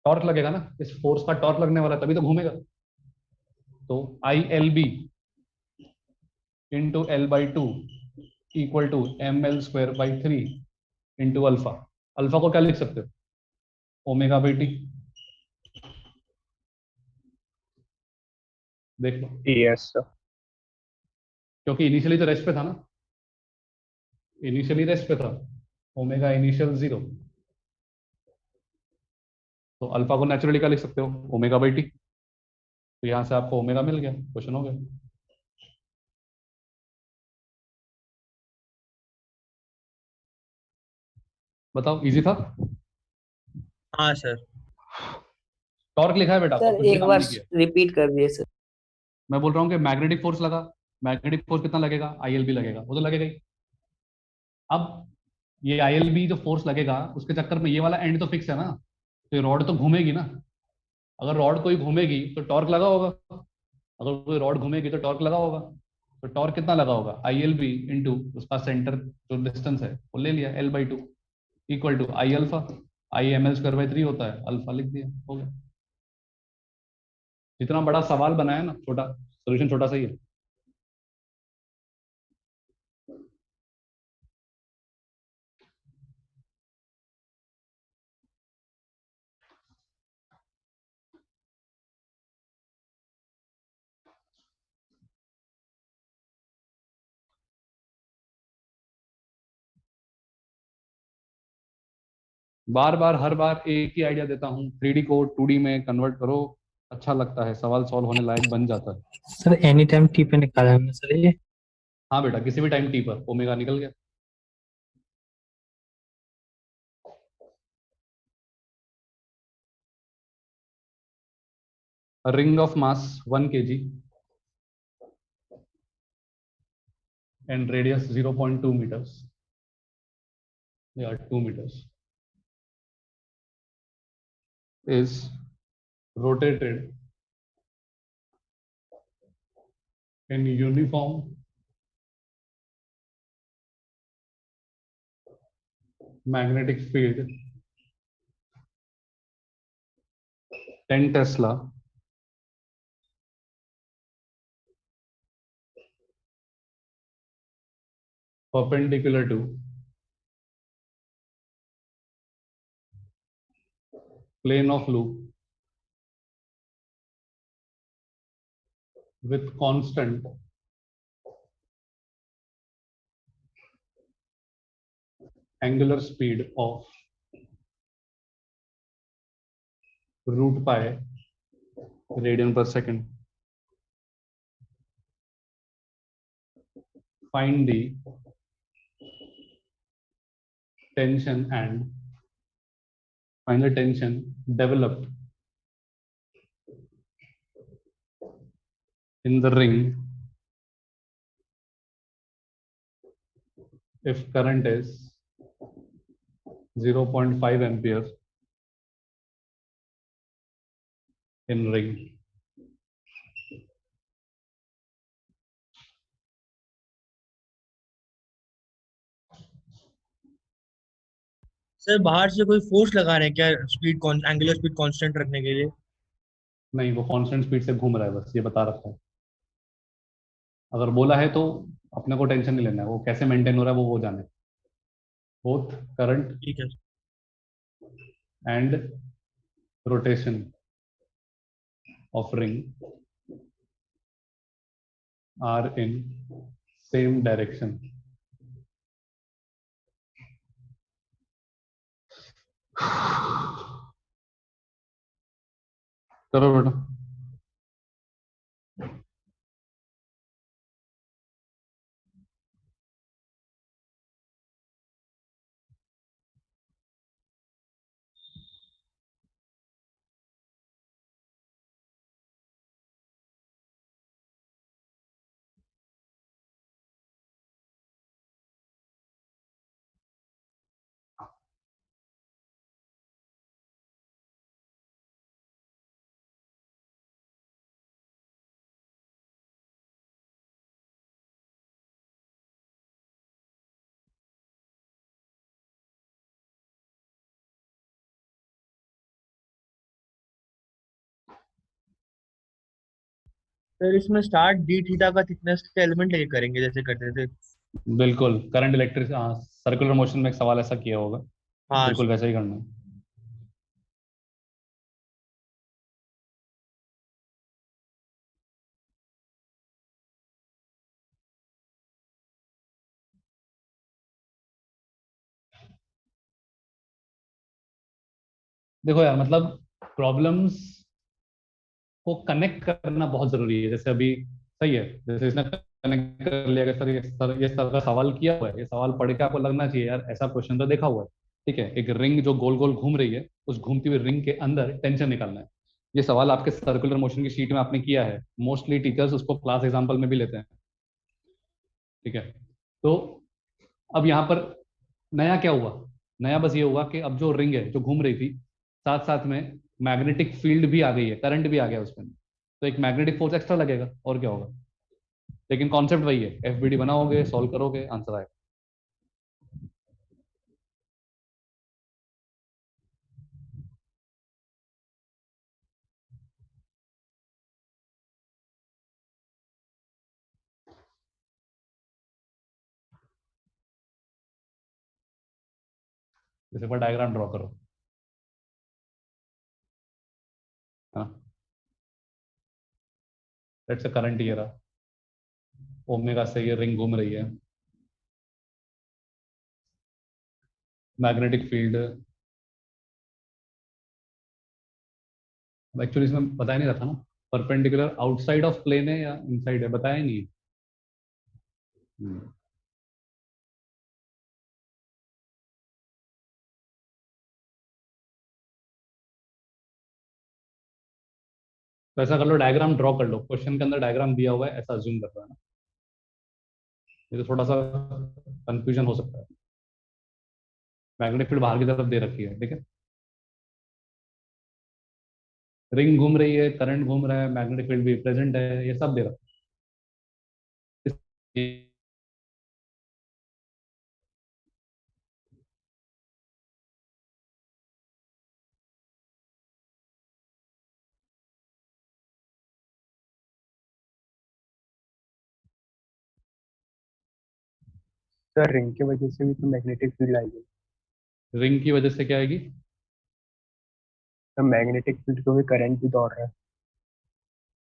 टॉर्क लगेगा ना, इस फोर्स का टॉर्क लगने वाला है, तभी तो घूमेगा। तो I l b into l by two equal to m l square by three into alpha. Alpha को क्या लिख सकते हो? Omega by t. देख लो, यस सर। क्योंकि इनिशियली तो रेस्ट पे था ना, इनिशियली रेस्ट पे था, ओमेगा इनिशियल जीरो। तो अल्फा को नेचुरली क्या लिख सकते हो? Omega by t. तो यहां से आपको ओमेगा मिल गया, क्वेश्चन हो गया। बताओ, इजी था। हाँ सर। टॉर्क लिखा है बेटा, और सर कुछ भी एक काम बार नहीं किया। रिपीट कर दिए सर। मैं बोल रहा हूँ कि मैग्नेटिक फोर्स लगा, मैग्नेटिक फोर्स कितना लगेगा? आई एल बी लगेगा, वो तो लगेगा ही। अब ये आई एल बी जो फोर्स लगेगा, उसके चक्कर में ये वाला एंड तो फिक्स है ना, तो ये रॉड तो घूमेगी ना। अगर रॉड कोई घूमेगी तो टॉर्क लगा होगा, अगर कोई रॉड घूमेगी तो टॉर्क लगा होगा। तो टॉर्क कितना लगा होगा? आई एल बी इंटू उसका सेंटर जो डिस्टेंस है वो ले लिया, l by two equal to I alpha. I m l square by three होता है, अल्फा लिख दिया, हो गया। जितना बड़ा सवाल बनाया ना, छोटा सोल्यूशन छोटा सा ही है। बार बार हर बार एक ही आइडिया देता हूँ, थ्री डी को टू डी में कन्वर्ट करो, अच्छा लगता है, सवाल सॉल्व होने लायक बन जाता है। सर एनी टाइम टी पे निकाला है हमने सर ये। हाँ बेटा, किसी भी टाइम टी पर ओमेगा निकल गया। Ring of mass 1 kg and radius 0.2 meters, yeah 2 meters, is rotated in uniform magnetic field 10 Tesla perpendicular to plane of loop with constant angular speed of root pi radian per second. Find the tension and find the tension developed in the ring if current is 0.5 ampere in ring. Sir बाहर से कोई force लगा रहे हैं क्या speed angular speed constant रखने के लिए? नहीं, वो कांस्टेंट स्पीड से घूम रहा है, बस ये बता रखा है। अगर बोला है तो अपने को टेंशन नहीं लेना है, वो कैसे मेंटेन हो रहा है वो जाने। बोथ करंट ठीक है। and rotation of ring are in same direction. करो बेटा। सर इसमें स्टार्ट डी थीटा का थिकनेस का एलिमेंट लेके करेंगे जैसे करते थे। बिल्कुल करंट इलेक्ट्रिक, हाँ सर्कुलर मोशन में एक सवाल ऐसा किया होगा, हाँ बिल्कुल वैसा ही करना है। देखो यार मतलब प्रॉब्लम्स को कनेक्ट करना बहुत जरूरी है। जैसे अभी सही है, जैसे इसने कनेक्ट कर लिया कि सर ये सर का सवाल किया हुआ है, ये सवाल पढ़ के आपको लगना चाहिए यार ऐसा क्वेश्चन तो देखा हुआ है। ठीक है, एक रिंग जो गोल गोल घूम रही है, उस घूमती हुई रिंग के अंदर टेंशन निकालना है। ये सवाल आपके सर्कुलर मोशन की शीट में आपने किया है, मोस्टली टीचर्स उसको क्लास एग्जाम्पल में भी लेते हैं। ठीक है, तो अब यहाँ पर नया क्या हुआ? नया बस ये हुआ कि अब जो रिंग है जो घूम रही थी, साथ साथ में मैग्नेटिक फील्ड भी आ गई है, करंट भी आ गया उसमें, तो एक मैग्नेटिक फोर्स एक्स्ट्रा लगेगा, और क्या होगा। लेकिन कॉन्सेप्ट वही है, एफबीडी बनाओगे, सॉल्व करोगे, आंसर आएगा। जैसे पर डायग्राम ड्रॉ करो। हाँ, लेट्स से करंट ये रहा, ओमेगा से ये रिंग घूम रही है, मैग्नेटिक फील्ड, एक्चुअली इसमें बताया नहीं रहा था ना, परपेंडिकुलर आउटसाइड ऑफ प्लेन है या इनसाइड है, बताया नहीं। हम्म, तो ऐसा कर लो, डायग्राम ड्रॉ कर लो, क्वेश्चन के अंदर डायग्राम दिया हुआ है ऐसा अज्यूम कर रहा है ना, ये तो थोड़ा सा कंफ्यूजन हो सकता है। मैग्नेटिक फील्ड बाहर की तरफ दे रखी है, ठीक है, रिंग घूम रही है, करंट घूम रहा है, मैग्नेटिक फील्ड भी प्रेजेंट है, ये सब दे रखा है। सर रिंग की वजह से भी तो मैग्नेटिक फील्ड आएगी। रिंग की वजह से क्या आएगी? तो मैग्नेटिक फील्ड क्योंकि करंट भी दौड़ रहा है।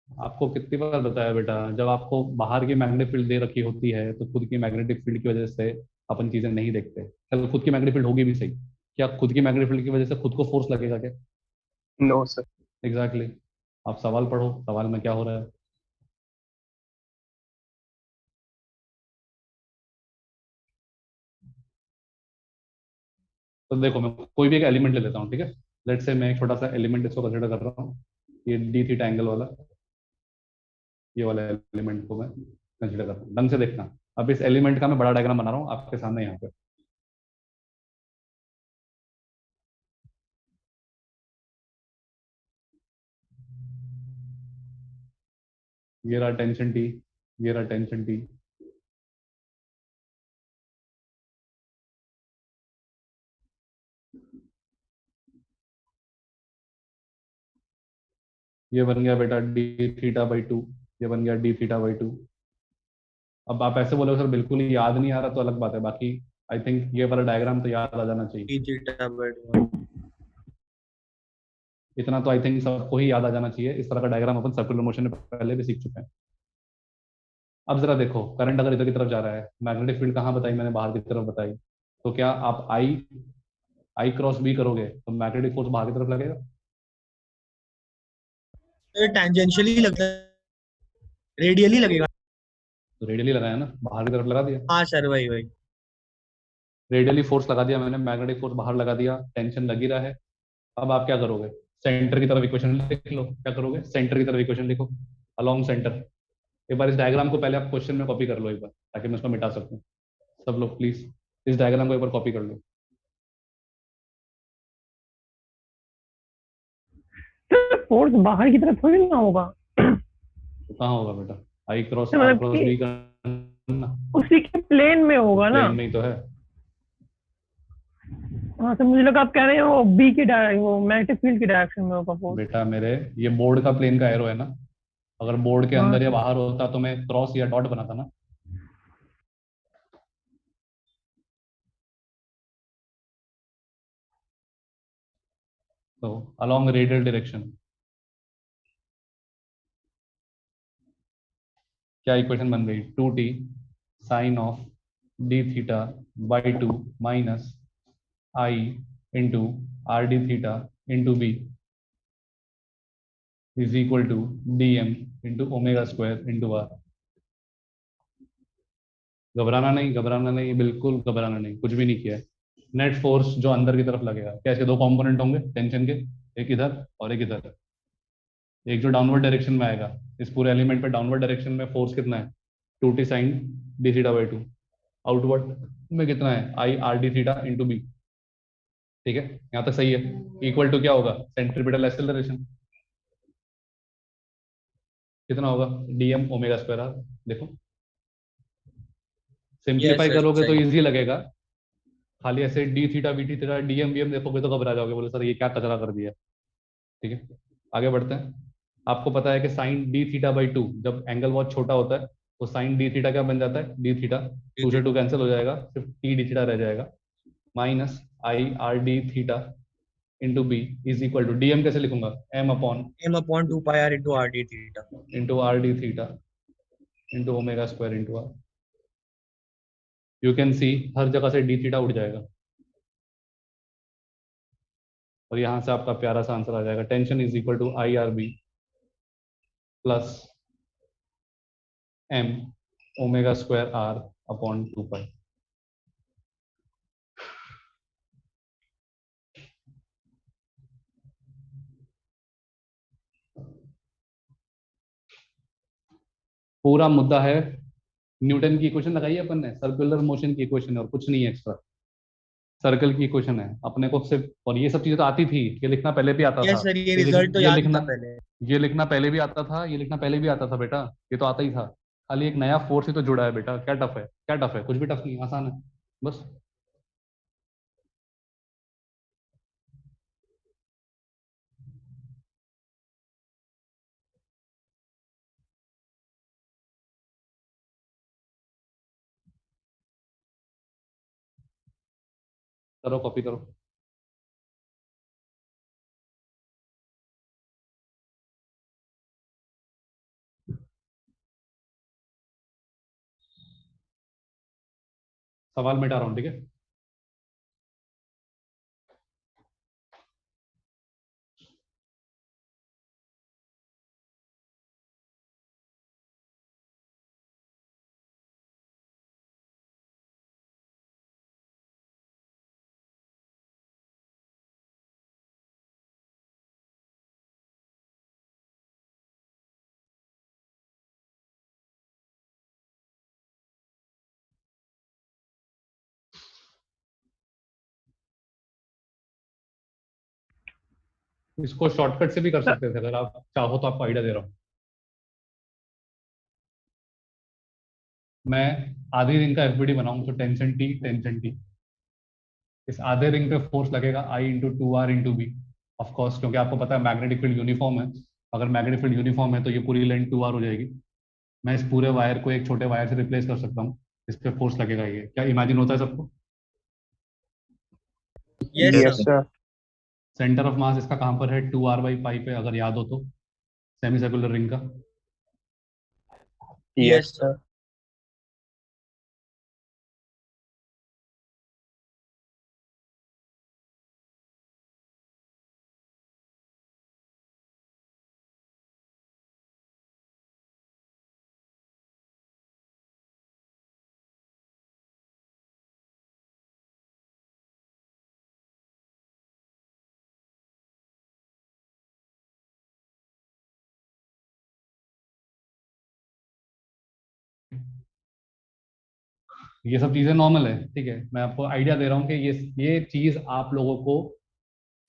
आपको कितनी बार बताया बेटा, जब आपको बाहर की मैग्नेटिक फील्ड दे रखी होती है तो खुद की मैग्नेटिक फील्ड की वजह से अपन चीजें नहीं देखते। चल खुद की मैग्नेटिक फील्ड होगी भी सही, क्या खुद की मैग्नेटिक फील्ड की वजह से खुद को फोर्स लगेगा क्या? No sir. Exactly exactly. आप सवाल पढ़ो, सवाल में क्या हो रहा है। तो देखो मैं कोई भी एक एलिमेंट ले लेता हूँ, ठीक है, लेट से मैं एक छोटा सा एलिमेंट इसको कंसिडर कर रहा हूँ, ये डी थीटा एंगल वाला, ये वाला एलिमेंट को मैं कंसिडर कर रहा हूँ, ढंग से देखना। अब इस एलिमेंट का मैं बड़ा डायग्राम बना रहा हूँ आपके सामने यहाँ पे। ये रहा टेंशन टी, ये रहा टेंशन टी, ये बन गया बेटा डी थीटा बाई टू, ये बन गया डी थीटा बाई टू। अब आप ऐसे बोलोगे सर बिल्कुल ही याद नहीं आ रहा, तो अलग बात है, बाकी आई थिंक ये वाला डायग्राम तो याद आ जाना चाहिए। D theta by two. इतना तो आई थिंक सबको ही याद आ जाना चाहिए, इस तरह का डायग्राम अपन सर्कुलर मोशन में पहले भी सीख चुके हैं। अब जरा देखो, करंट अगर इधर की तरफ जा रहा है, मैग्नेटिक फील्ड कहाँ बताई मैंने? बाहर की तरफ बताई, तो क्या आप आई आई क्रॉस बी करोगे तो मैग्नेटिक फोर्स बाहर की तरफ लगेगा? सर टेंजेंशियली लगता है, रेडियली लगेगा। तो रेडियली लगाया ना, बाहर की तरफ लगा दिया, हाँ सर वही वही। रेडियली फोर्स लगा दिया मैंने, मैग्नेटिक फोर्स बाहर लगा दिया, टेंशन लगी रहा है। अब आप क्या करोगे? सेंटर की तरफ इक्वेशन लिख लो। क्या करोगे? सेंटर की तरफ इक्वेशन लिखो, अलोंग सेंटर। एक बार इस डायग्राम को पहले आप क्वेश्चन में कॉपी कर लो एक बार, ताकि मैं उसको मिटा सकूं। सब लोग प्लीज इस डायग्राम को एक बार कॉपी कर लो। फोर्स बाहर की तरफ थोड़ी ना होगा। तो कहाँ होगा बेटा? आई क्रॉस तो आर मतलब क्रॉस कि बी करना, उसी के प्लेन में होगा ना। प्लेन में ही तो है। हाँ तो मुझे लगा आप कह रहे हैं वो बी की वो मैग्नेटिक फील्ड की डायरेक्शन में होगा फोर्स। बेटा मेरे, ये बोर्ड का प्लेन का एरो है ना, अगर बोर्ड के हाँ। अंदर या बाहर होता तो मैं क्रॉस या डॉट बनाता ना। तो अलोंग रेडियल डायरेक्शन क्या इक्वेशन बन गई, 2t sine of d theta by 2 minus I into R D theta into B is equal to d m into omega square into r. घबराना नहीं, घबराना नहीं, बिल्कुल घबराना नहीं, कुछ भी नहीं किया है। नेट फोर्स जो अंदर की तरफ लगेगा, क्या इसके दो कंपोनेंट होंगे टेंशन के, एक इधर और एक इधर। एक जो डाउनवर्ड डायरेक्शन में आएगा, इस पूरे एलिमेंट पे डाउनवर्ड डायरेक्शन में फोर्स कितना है, 2t sine d theta by 2। Outward में कितना है, I R D theta into b. ठीक है, यहाँ तक सही है। इक्वल टू क्या होगा, सेंट्रीपिटल एक्सेलरेशन कितना होगा, डीएम ओमेगा स्क्वायर आर। देखो सिंप्लीफाई सर, करोगे तो सही। इजी लगेगा, खाली ऐसे D theta we T theta DM VM देखोगे तो घबरा जाओगे, बोले सर ये क्या कचरा कर दिया। ठीक है, आगे बढ़ते हैं। आपको पता है कि साइन डी थीटा बाई 2 जब एंगल बहुत छोटा होता है तो साइन डी थीटा क्या बन जाता है, डी थीटा 2 से 2 कैंसिल हो जाएगा, सिर्फ टी डी थीटा रह जाएगा, minus I R D theta into B is equal to DM कैसे लिखूंगा, M upon m/2 pi r into r d theta। Into R D theta into omega square into R. You can see हर जगह से D theta उठ जाएगा और यहां से आपका प्यारा सा आंसर आ जाएगा, tension is equal to I r b plus m omega square r upon 2 pi. पूरा मुद्दा है, न्यूटन की इक्वेशन लगाई है अपन ने, सर्कुलर मोशन की इक्वेशन है और कुछ नहीं है एक्स्ट्रा, सर्कल की इक्वेशन है अपने को सिर्फ। और ये सब चीजें तो आती थी, ये लिखना पहले भी आता था, यस सर, ये रिजल्ट तो ये याद लिखना था पहले। ये लिखना पहले भी आता था, ये लिखना पहले भी आता था बेटा, ये तो आता ही था। खाली एक नया फोर्स ही तो जुड़ा है बेटा, क्या टफ है, क्या टफ है, कुछ भी टफ नहीं, आसान है बस। करो कॉपी करो। सवाल मिटा रहा हूँ, ठीक है। इसको शॉर्टकट से भी कर सकते थे, अगर आप चाहो तो आपको आइडिया दे रहा हूँ। मैं आधी रिंग का एफबीडी बनाऊं तो टेंशन टी, इस आधे रिंग पे फोर्स लगेगा I into 2 R into B. Of course क्योंकि आपको पता है मैग्नेटिक फील्ड यूनिफॉर्म है, अगर मैग्नेटिक फील्ड यूनिफॉर्म है तो ये पूरी लेंथ 2 आर हो जाएगी। मैं इस पूरे वायर को एक छोटे वायर से रिप्लेस कर सकता हूँ, इस पे फोर्स लगेगा। ये क्या इमेजिन होता है सबको? Yes yes sir. Sir. Centre of मास इसका कहाँ पर है, 2r/पाई पे, अगर याद हो तो, सेमी सर्कुलर रिंग का। Yes sir. ये सब चीजें नॉर्मल है, ठीक है। मैं आपको आइडिया दे रहा हूँ कि ये चीज आप लोगों को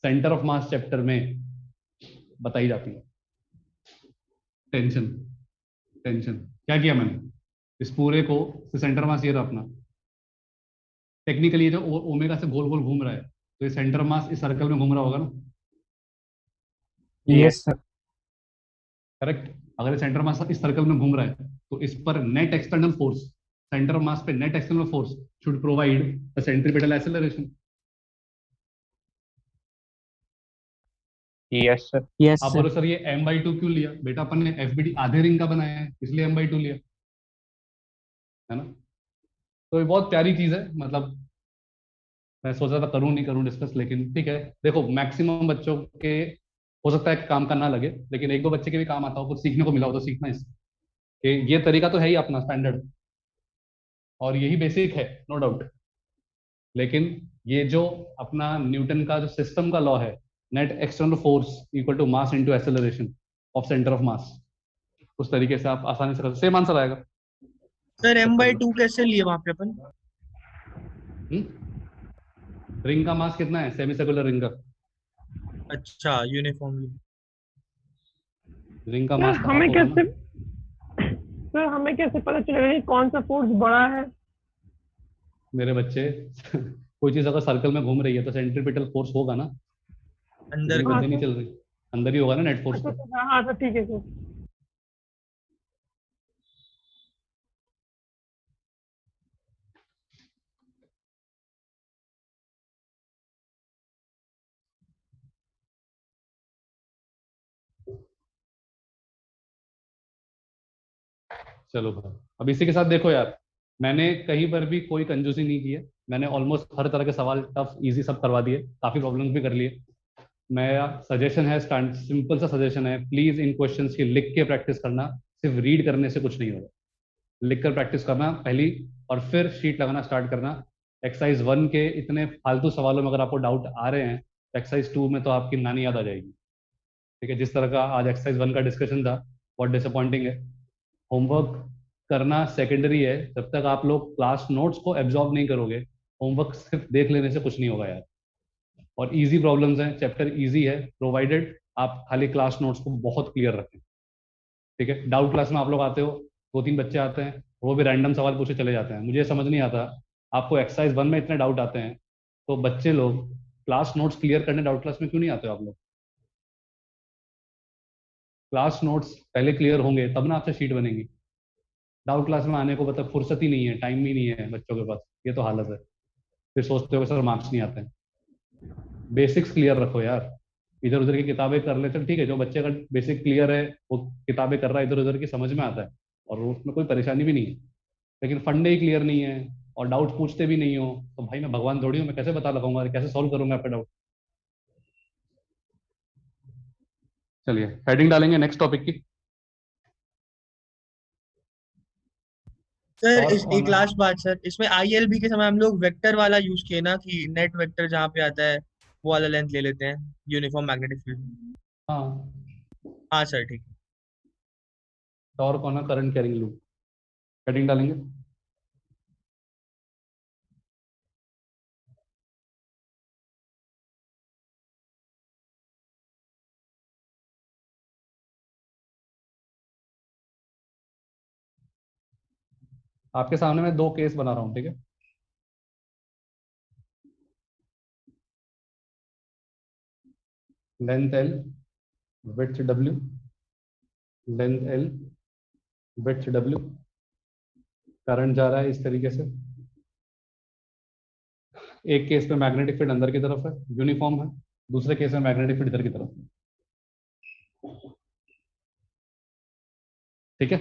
सेंटर ऑफ मास चैप्टर में बताई जाती है। टेंशन टेंशन क्या किया मैंने, इस पूरे को सेंटर मास ये रहा अपना, टेक्निकली ये जो ओमेगा से गोल गोल घूम रहा है तो ये सेंटर मास इस सर्कल में घूम रहा होगा ना, यस सर। करेक्ट। अगर ये सेंटर मास इस सर्कल में घूम रहा है तो इस पर net external force, centre mass पे net external force should provide the centripetal acceleration. Yes sir. Yes आप सर। बोलो सर ये m/2 क्यों लिया? बेटा अपन ने FBD आधे रिंग का बनाया है इसलिए m/2 लिया, है ना। तो ये बहुत प्यारी चीज है, मतलब मैं सोच रहा था करूं नहीं करूं डिस्कस, लेकिन ठीक है। देखो मैक्सिमम बच्चों के हो सकता है कि काम का ना लगे, लेकिन एक दो बच्चे के भी काम आता हो, कुछ सीखने को मिला हो तो सीखना इस कि ये तरीका तो है ही अपना स्टैंडर्ड और यही बेसिक है, नो डाउट। लेकिन ये जो अपना न्यूटन का जो सिस्टम का लॉ है, net external force equal to mass into acceleration of centre of mass, उस तरीके से आप आसानी से कर, सेम आंसर आएगा। सर m/2 कैसे लिए वहां पे अपन? रिंग का मास कितना है सेमी सर्कुलर रिंग का? अच्छा, यूनिफॉर्मली। रिंग का सर मास तो हाफ हमें होगा ना। कैसे सर हमें कैसे पता चलेगा कि कौन सा फोर्स बड़ा है? मेरे बच्चे कोई चीज अगर सर्कल में घूम रही है तो सेंट्रीपिटल फोर्स होगा ना, अंदर इतनी की हाँ गति नहीं सर। चल रही, अंदर ही होगा ना नेट फोर्स अच्छा तो। सर, हाँ सर, ठीक है सर। चलो भाई, अब इसी के साथ देखो यार, मैंने कहीं पर भी कोई कंजूसी नहीं की है, मैंने ऑलमोस्ट हर तरह के सवाल टफ इजी सब करवा दिए, काफी प्रॉब्लम्स भी कर लिए। मेरा सजेशन है, स्टैंड सिंपल सा सजेशन है, प्लीज इन क्वेश्चंस की लिख के प्रैक्टिस करना, सिर्फ रीड करने से कुछ नहीं होगा। लिख कर प्रैक्टिस करना पहली, और फिर शीट लगाना स्टार्ट करना। एक्सरसाइज 1 के इतने फालतू सवालों में अगर आपको डाउट आ रहे हैं, तो एक्सरसाइज 2 में तो आपकी नानी याद आ जाएगी। ठीक है, जिस तरह का आज एक्सरसाइज 1 का डिस्कशन था, बहुत डिसअपॉइंटिंग है। होमवर्क करना सेकेंडरी है, जब तक आप लोग क्लास नोट्स को एब्जॉर्ब नहीं करोगे, होमवर्क सिर्फ देख लेने से कुछ नहीं होगा यार। और इजी प्रॉब्लम्स हैं, चैप्टर इजी है, प्रोवाइडेड आप खाली क्लास नोट्स को बहुत क्लियर रखें। ठीक है, डाउट क्लास में आप लोग आते हो, दो तीन बच्चे आते हैं, वो भी रैंडम सवाल पूछे चले जाते हैं, मुझे ये समझ नहीं आता, आपको एक्सरसाइज 1 में इतने डाउट आते हैं, तो बच्चे लोग क्लास नोट्स क्लियर करने डाउट क्लास में क्यों नहीं आते हो आप लोग? क्लास नोट्स पहले क्लियर होंगे तब ना आपसे शीट बनेगी। डाउट क्लास में आने को मतलब फुर्सत ही नहीं है, टाइम ही नहीं है बच्चों के पास, ये तो हालत है। फिर सोचते हो कि सर मार्क्स नहीं आते हैं। बेसिक्स क्लियर रखो यार, इधर उधर की किताबें कर लेते हैं, ठीक है, जो बच्चे का बेसिक क्लियर है वो किताबें कर रहा है, इधर उधर की समझ में आता है और उसमें कोई परेशानी भी नहीं है। लेकिन फंडे ही क्लियर नहीं है और डाउट पूछते भी नहीं हो, तो भाई मैं भगवान थोड़ी हूँ, मैं कैसे बता लगाऊंगा, कैसे सॉल्व करूंगा आपका डाउट? चलिए हेडिंग डालेंगे नेक्स्ट टॉपिक की। सर टॉर्क इस ऑन एक लास्ट बात सर, इसमें ILB के समय हम लोग वेक्टर वाला यूज किए ना, कि नेट वेक्टर जहाँ पे आता है वो वाला लेंथ ले लेते हैं यूनिफॉर्म मैग्नेटिक फील्ड। हाँ, हाँ सर, ठीक है। Torque on current carrying loop, heading डालेंगे। आपके सामने मैं दो केस बना रहा हूँ, ठीक है। Length L, width W, length L, width W, current जा रहा है इस तरीके से। एक केस में मैग्नेटिक फील्ड अंदर की तरफ है, यूनिफॉर्म है, दूसरे केस में मैग्नेटिक फील्ड इधर की तरफ है। ठीक है,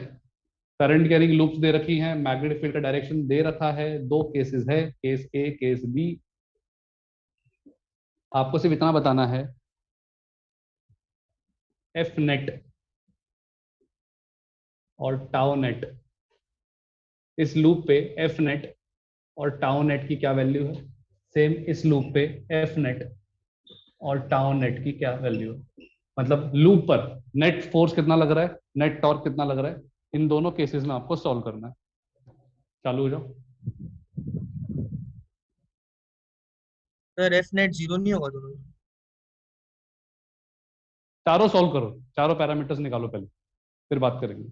करंट कैरिंग लूप्स दे रखी हैं, मैग्नेटिक फील्ड का डायरेक्शन दे रखा है, दो केसेस है, केस ए केस बी। आपको सिर्फ इतना बताना है, एफ नेट और टाउ नेट, इस लूप पे एफ नेट और टाउ नेट की क्या वैल्यू है, सेम इस लूप पे एफ नेट और टाउ नेट की क्या वैल्यू है। मतलब लूप पर नेट फोर्स कितना लग रहा है, नेट टॉर्क कितना लग रहा है, इन दोनों केसेस में आपको सॉल्व करना है। चालू हो जाओ। सर F नेट 0 नहीं होगा दोनों में? चारों सॉल्व करो, चारों पैरामीटर्स निकालो पहले, फिर बात करेंगे।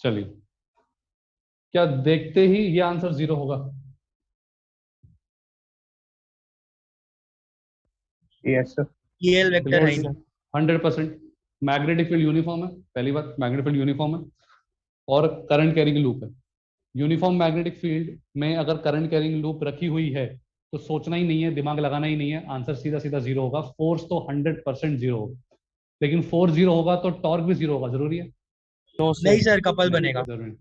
चलिए, क्या देखते ही ये आंसर 0 होगा? Yes sir. EL वेक्टर है ही बिल्कुल नहीं। 100%। मैग्नेटिक फील्ड यूनिफॉर्म है, पहली बात, मैग्नेटिक फील्ड यूनिफॉर्म है और करंट कैरिंग लूप है। यूनिफॉर्म मैग्नेटिक फील्ड में अगर करंट कैरिंग लूप रखी हुई है तो सोचना ही नहीं है, दिमाग लगाना ही नहीं है, आंसर सीधा सीधा 0 होगा। फोर्स तो 100% 0 होगा, लेकिन फोर्स 0 होगा तो टॉर्क भी 0 होगा। जरूरी है? नो नहीं सर। सर, कपल नहीं, बनेगा। जरूरी नहीं।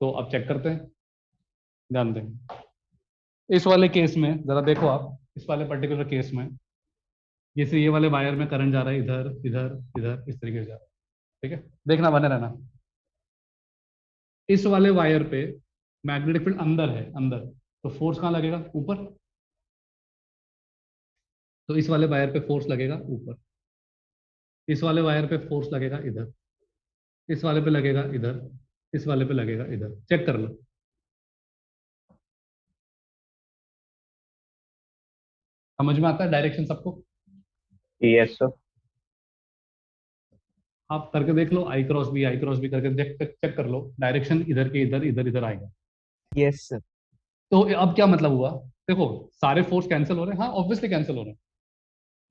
तो अब चेक करते हैं, ध्यान दें। इस वाले केस में जरा देखो आप, इस वाले पर्टिकुलर केस में जैसे ये वाले वायर में करंट जा रहा है, इधर इधर इधर इस तरीके से जा रहा है। ठीक है, देखना, बने रहना। इस वाले वायर पे मैग्नेटिक फील्ड अंदर है, अंदर, तो फोर्स कहाँ लगेगा? ऊपर। तो इस वाले वायर पे फोर्स लगेगा ऊपर, इस वाले वायर पे फोर्स लगेगा इधर, इस वाले पे लगेगा इधर, इस वाले पे लगेगा इधर। चेक कर लो। समझ में आता है डायरेक्शन सबको? Yes sir. आप करके देख लो, आई क्रॉस बी करके चेक चेक कर लो, डायरेक्शन इधर के इधर, इधर इधर आएगा। Yes sir. तो अब क्या मतलब हुआ? देखो, सारे फोर्स कैंसिल हो रहे हैं, हाँ ऑब्वियसली कैंसिल हो रहे हैं,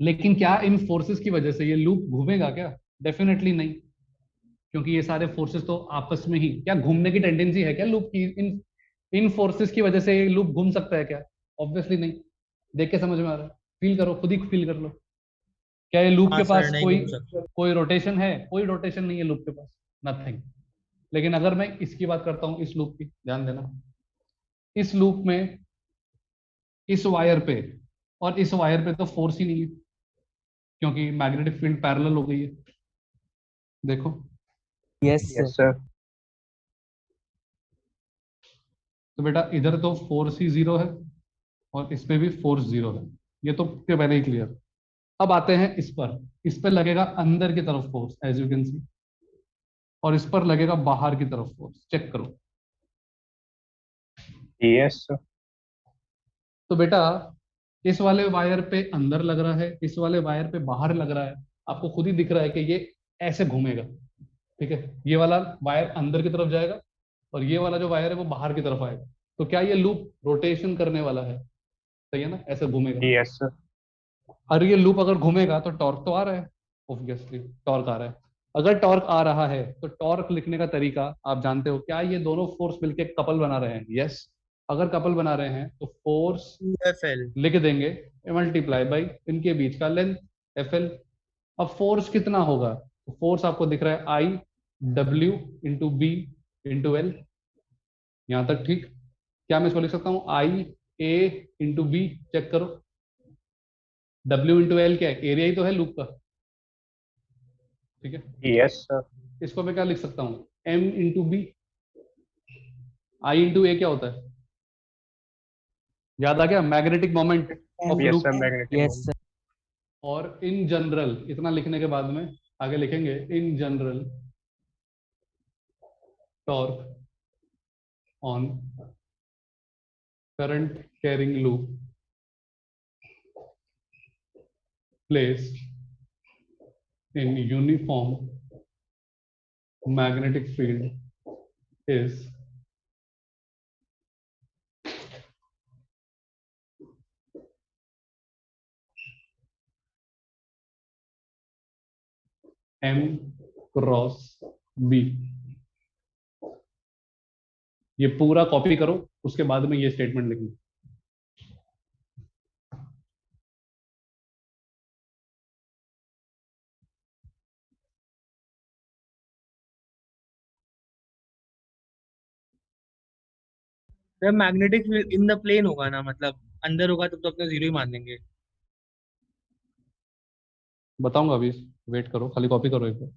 लेकिन क्या इन फोर्सेस की वजह से ये लूप घूमेगा क्या? डेफिनेटली नहीं, क्योंकि ये सारे फोर्सेस तो आपस में ही, क्या घूमने की टेंडेंसी है क्या लूप की? इन इन फोर्सेस की वजह से ये लूप घूम सकता है क्या? ऑब्वियसली नहीं। देख के समझ में आ रहा है? फील करो, खुद ही फील कर लो। क्या ये लूप हाँ के सर, पास नहीं कोई घूम सकता। कोई रोटेशन है? कोई रोटेशन नहीं है लूप के पास, नथिंग। लेकिन अगर मैं इसकी बात करता हूं, इस लूप की, ध्यान देना, इस लूप में इस वायर पे और इस वायर पे तो फोर्स ही नहीं है, क्योंकि मैग्नेटिक फील्ड पैरेलल हो गई है। देखो, यस सर। Yes sir. तो बेटा इधर तो फोर्स ही 0 है और इस पे भी फोर्स 0 है, ये तो के पहले ही क्लियर। अब आते हैं इस पर लगेगा अंदर की तरफ force, as you can see, और इस पर लगेगा बाहर की तरफ फोर्स। चेक करो। Yes sir. तो बेटा इस वाले वायर पे अंदर लग रहा है, इस वाले वायर पे बाहर लग रहा है। आपको खुद ही दिख रहा है कि ये ऐसे घूमेगा। ठीक है, ये वाला वायर अंदर की तरफ जाएगा और ये वाला जो वायर है वो बाहर की तरफ आएगा। तो क्या ये लूप रोटेशन करने वाला है? सही है ना, ऐसे घूमेगा। Yes sir. और ये लूप अगर घूमेगा तो टॉर्क तो आ रहा है, ऑब्वियसली टॉर्क आ रहा है। अगर टॉर्क आ रहा है तो टॉर्क लिखने का तरीका आप जानते हो क्या? ये दोनों फोर्स मिलके कपल बना रहे हैं, यस। अगर कपल बना रहे हैं तो फोर्स 2FL। लिख देंगे मल्टीप्लाई बाई इनके बीच का लेंथ, एफ एल। अब फोर्स कितना होगा? फोर्स आपको दिख रहा है आई डब्ल्यू इंटू बी इंटू एल। यहां तक ठीक? क्या मैं इसको लिख सकता हूँ I a into b? Check करो, डब्ल्यू इंटू एल क्या है? एरिया ही तो है लूप का। ठीक है, यस सर। इसको मैं क्या लिख सकता हूँ? M into B. I into A क्या होता है? याद आ गया? Magnetic moment of yes loop. Sir. Magnetic yes moment. Sir. और इन जनरल, इतना लिखने के बाद में आगे लिखेंगे in general torque on current carrying loop placed in uniform magnetic field is M cross B। ये पूरा कॉपी करो, उसके बाद में ये स्टेटमेंट लिखना। Sir magnetic field in the plane होगा ना, मतलब अंदर होगा तब तो अपने 0 ही मान लेंगे। बताऊंगा अभी, वेट करो, खाली कॉपी करो एक बार।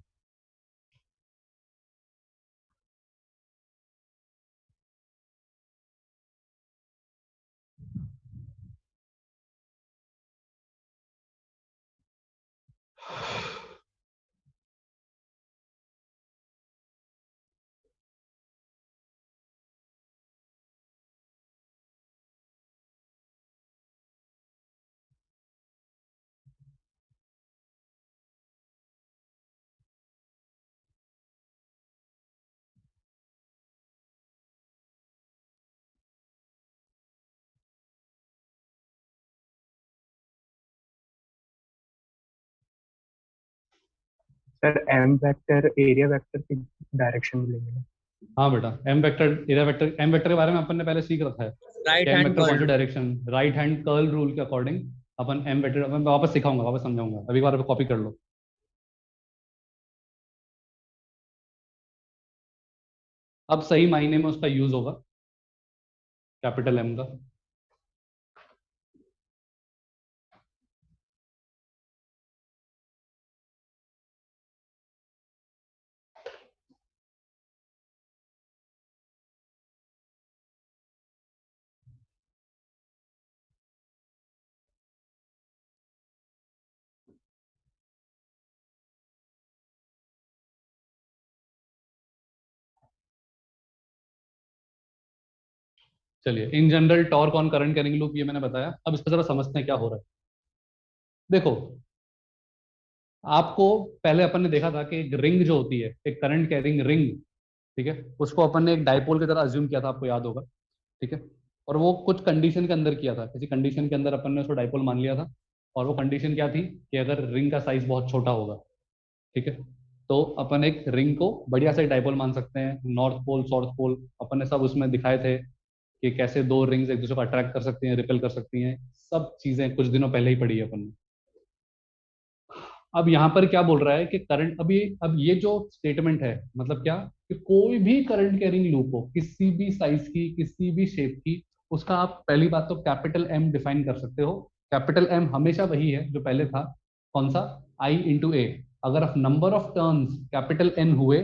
Sir M vector area vector की डायरेक्शन मिलेंगे ना? हाँ बेटा, M vector area vector, M vector के बारे में अपन ने पहले सीख रखा है। राइट एम हैंड वेक्टर कौन सी curl. Direction, right hand curl rule के अकॉर्डिंग अपन एम वेक्टर, मैं वापस सिखाऊंगा, वापस समझाऊंगा, अभी बार कॉपी कर लो। अब सही मायने में उसका यूज होगा कैपिटल एम का। चलिए, in general torque on current carrying loop ये मैंने बताया। अब इसको जरा समझते हैं क्या हो रहा है। देखो, आपको पहले अपन ने देखा था कि एक रिंग जो होती है, एक करंट कैरिंग रिंग, ठीक है, उसको अपन ने एक डाइपोल की तरह अज्यूम किया था, आपको याद होगा, ठीक है। और वो कुछ कंडीशन के अंदर किया था, किसी कंडीशन के अंदर अपन ने उसको डाइपोल मान लिया था। और वो कंडीशन क्या थी कि अगर रिंग का साइज बहुत छोटा होगा, ठीक है, तो अपन एक रिंग को बढ़िया से डाइपोल मान सकते हैं। नॉर्थ पोल साउथ पोल अपन ने सब उसमें दिखाए थे कि कैसे दो रिंग्स एक दूसरे को अट्रैक्ट कर सकती हैं, रिपेल कर सकती हैं, सब चीजें कुछ दिनों पहले ही पढ़ी है अपन ने। अब यहाँ पर क्या बोल रहा है कि करंट, अभी अब ये जो स्टेटमेंट है मतलब क्या, कि कोई भी करंट कैरिंग लूप हो, किसी भी साइज की, किसी भी शेप की, उसका आप पहली बात तो कैपिटल एम डिफाइन कर सकते हो। कैपिटल एम हमेशा वही है जो पहले था, कौन सा, आई इंटू ए। अगर number of turns capital n हुए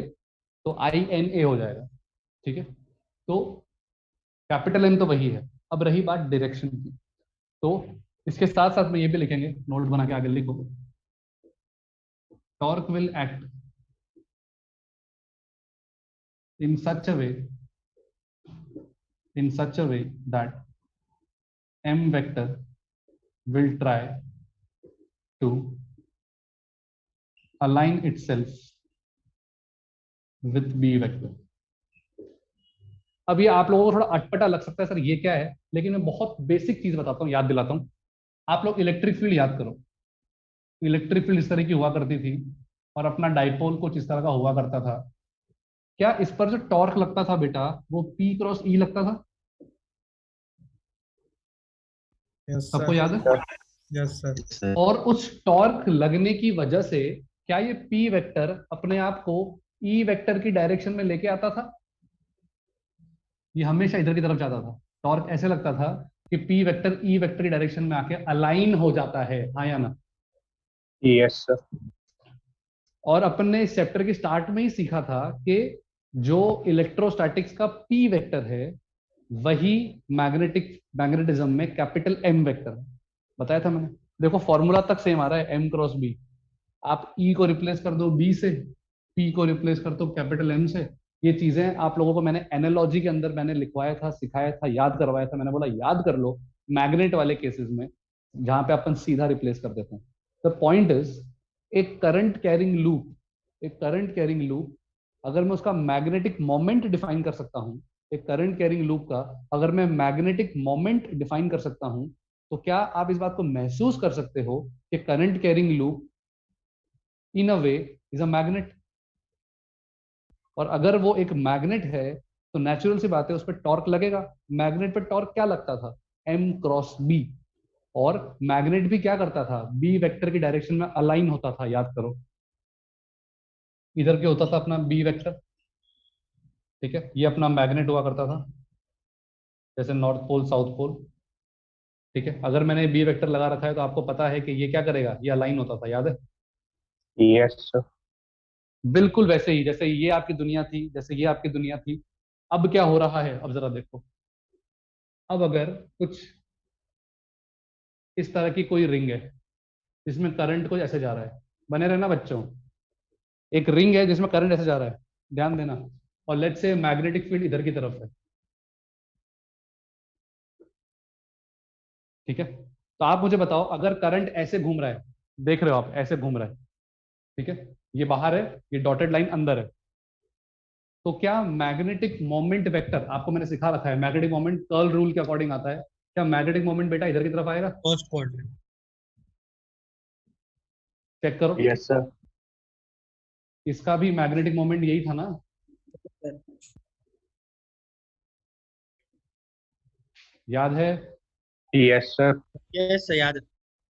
तो आई एन ए हो जाएगा, ठीक है। तो कैपिटल एम तो वही है। अब रही बात डायरेक्शन की, तो इसके साथ साथ में ये भी लिखेंगे, नोट बना के आगे लिखो। torque will act in such a way that m vector will try to align itself with b vector। अब ये आप लोगों को थोड़ा अटपटा लग सकता है, सर ये क्या है, लेकिन मैं बहुत बेसिक चीज बताता हूँ, याद दिलाता हूँ। आप लोग इलेक्ट्रिक फील्ड याद करो। इलेक्ट्रिक फील्ड इस तरह की हुआ करती थी और अपना डाइपोल कुछ इस तरह का हुआ करता था। क्या इस पर जो टॉर्क लगता था बेटा, वो P क्रॉस E लगता था? सबको याद है? Yes sir. और उस टॉर्क लगने की वजह से क्या ये P वेक्टर अपने आप को E वेक्टर की डायरेक्शन में लेके आता था? ये हमेशा इधर की तरफ जाता था। टॉर्क ऐसे लगता था कि P वेक्टर E वेक्टर की डायरेक्शन में आके अलाइन हो जाता है, हाँ या ना? Yes sir. और अपन ने इस चैप्टर के स्टार्ट में ही सीखा था कि जो इलेक्ट्रोस्टैटिक्स का P वेक्टर है वही मैग्नेटिज्म में कैपिटल M वेक्टर है, बताया था मैंने। देखो फॉर्मूला तक सेम आ रहा है, M क्रॉस B। आप E को रिप्लेस कर दो B से, P को रिप्लेस कर दो कैपिटल M से। ये चीजें आप लोगों को मैंने एनालॉजी के अंदर मैंने लिखवाया था, सिखाया था, याद करवाया था। मैंने बोला याद कर लो मैग्नेट वाले केसेस में जहां पे अपन सीधा रिप्लेस कर देते हैं। द पॉइंट इज, एक करंट कैरिंग लूप अगर मैं उसका मैग्नेटिक मोमेंट डिफाइन कर सकता हूं, एक करंट कैरिंग लूप का अगर मैं मैग्नेटिक मोमेंट डिफाइन कर सकता हूं, तो क्या आप इस बात को महसूस कर सकते हो कि current carrying loop in a way is a magnet? और अगर वो एक मैग्नेट है तो नेचुरल सी बात है उस पर टॉर्क लगेगा। मैग्नेट पर टॉर्क क्या लगता था, M क्रॉस B। और मैग्नेट भी क्या करता था, B वेक्टर की डायरेक्शन में अलाइन होता था, याद करो। इधर क्या होता था अपना B वेक्टर, ठीक है, ये अपना मैग्नेट हुआ करता था, जैसे नॉर्थ पोल साउथ पोल, ठीक है। अगर मैंने B वेक्टर लगा रखा है तो आपको पता है कि ये क्या करेगा, ये अलाइन होता था, याद है? Yes sir. बिल्कुल वैसे ही जैसे ये आपकी दुनिया थी, जैसे ये आपकी दुनिया थी। अब क्या हो रहा है, अब जरा देखो। अब अगर कुछ इस तरह की कोई रिंग है जिसमें करंट को ऐसे जा रहा है, बने रहना बच्चों, एक रिंग है जिसमें करंट ऐसे जा रहा है, ध्यान देना। और लेट्स से मैग्नेटिक फील्ड इधर की तरफ है, ठीक है। तो आप मुझे बताओ, अगर करंट ऐसे घूम रहा है, देख रहे हो आप ऐसे घूम रहा है, ठीक है, ये बाहर है, ये डॉटेड लाइन अंदर है, तो क्या मैग्नेटिक मोमेंट वेक्टर, आपको मैंने सिखा रखा है मैग्नेटिक मोमेंट कर्ल रूल के अकॉर्डिंग आता है, क्या मैग्नेटिक मोमेंट बेटा इधर की तरफ आएगा? First quadrant. चेक करो। Yes sir. इसका भी मैग्नेटिक मोमेंट यही था ना, याद है? Yes sir. यस सर, याद है।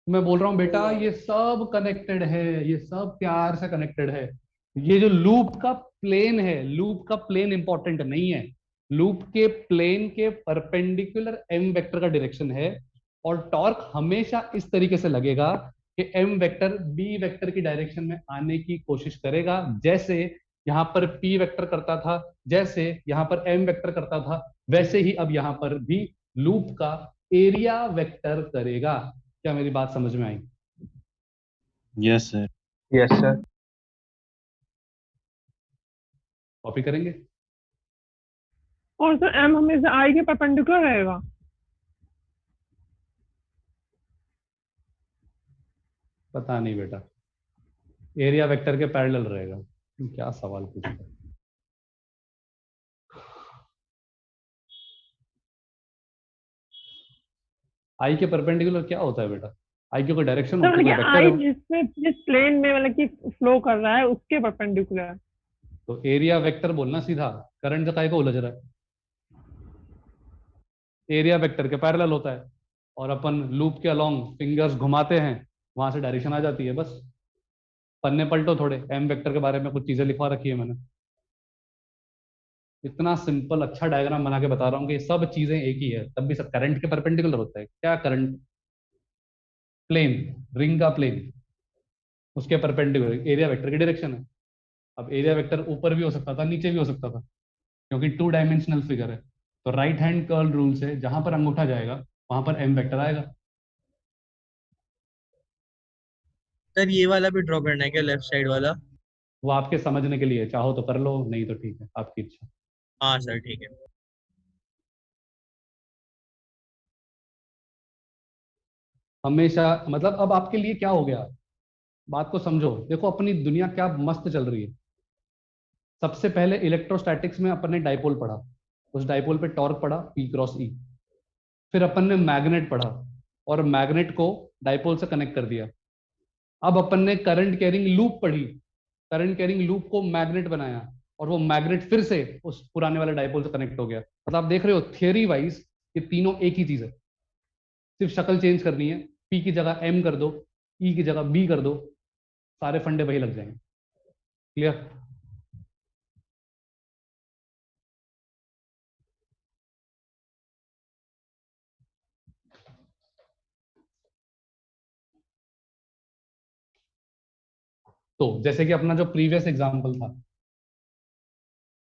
मैं बोल रहा हूँ बेटा ये सब कनेक्टेड है, ये सब प्यार से कनेक्टेड है। ये जो लूप का प्लेन है, लूप का प्लेन इंपॉर्टेंट नहीं है, लूप के प्लेन के परपेंडिकुलर एम वेक्टर का डायरेक्शन है, और टॉर्क हमेशा इस तरीके से लगेगा कि एम वेक्टर बी वेक्टर की डायरेक्शन में आने की कोशिश करेगा, जैसे यहां पर पी वेक्टर करता था, जैसे यहां पर एम वेक्टर करता था, वैसे ही अब यहां पर भी लूप का एरिया वेक्टर करेगा। क्या मेरी बात समझ में आई? Yes sir. Yes sir. Copy करेंगे? और सर एम हमेशा आई के परपेंडिकुलर रहेगा। पता नहीं बेटा, एरिया वेक्टर के पैरेलल रहेगा। क्या सवाल पूछता है? आई के परपेंडिकुलर क्या होता है बेटा? आई की कोई डायरेक्शन सर होती है, कोई मतलब वेक्टर है आई वो। जिसमें जिस प्लेन में मतलब कि फ्लो कर रहा है उसके परपेंडिकुलर। तो एरिया वेक्टर बोलना सीधा, करंट का काय को उलझ रहा है? एरिया वेक्टर के पैरेलल होता है, और अपन लूप के अलोंग फिंगर्स घुमाते हैं, वहां से डायरेक्शन आ जाती है बस। पन्ने पलटो थोड़े, एम वेक्टर के बारे में कुछ चीजें लिखवा रखी है मैंने। इतना सिंपल अच्छा डायग्राम बना के बता रहा हूँ कि सब चीजें एक ही है, तब भी सब करंट के परपेंडिकुलर होता है क्या? करंट प्लेन, रिंग का प्लेन, उसके परपेंडिकुलर एरिया वेक्टर की डायरेक्शन है। अब एरिया वेक्टर ऊपर भी हो सकता था, नीचे भी हो सकता था, क्योंकि टू डायमेंशनल फिगर है। तो राइट हैंड कर्ल रूल से जहां पर अंगूठा जाएगा वहां पर एम वेक्टर आएगा। सर ये वाला भी ड्रॉ करना है क्या, लेफ्ट साइड वाला? वो आपके समझने के लिए, चाहो तो कर लो, नहीं तो ठीक है, आपकी इच्छा। हाँ सर ठीक है। हमेशा मतलब अब आपके लिए क्या हो गया, बात को समझो। देखो अपनी दुनिया क्या मस्त चल रही है। सबसे पहले इलेक्ट्रोस्टैटिक्स में अपन ने डाइपोल पढ़ा, उस डाइपोल पे टॉर्क पढ़ा पी क्रॉस ई। फिर अपन ने मैग्नेट पढ़ा, और मैग्नेट को डाइपोल से कनेक्ट कर दिया। अब अपन ने करंट कैरिंग लूप पढ़ी, करंट कैरिंग लूप को मैग्नेट बनाया, और वो मैग्नेट फिर से उस पुराने वाले डाइपोल से कनेक्ट हो गया। मतलब आप देख रहे हो थियरी वाइज ये तीनों एक ही चीज है, सिर्फ शक्ल चेंज करनी है। पी की जगह एम कर दो, ई की जगह बी कर दो, सारे फंडे वही लग जाएंगे। क्लियर? तो जैसे कि अपना जो प्रीवियस एग्जांपल था,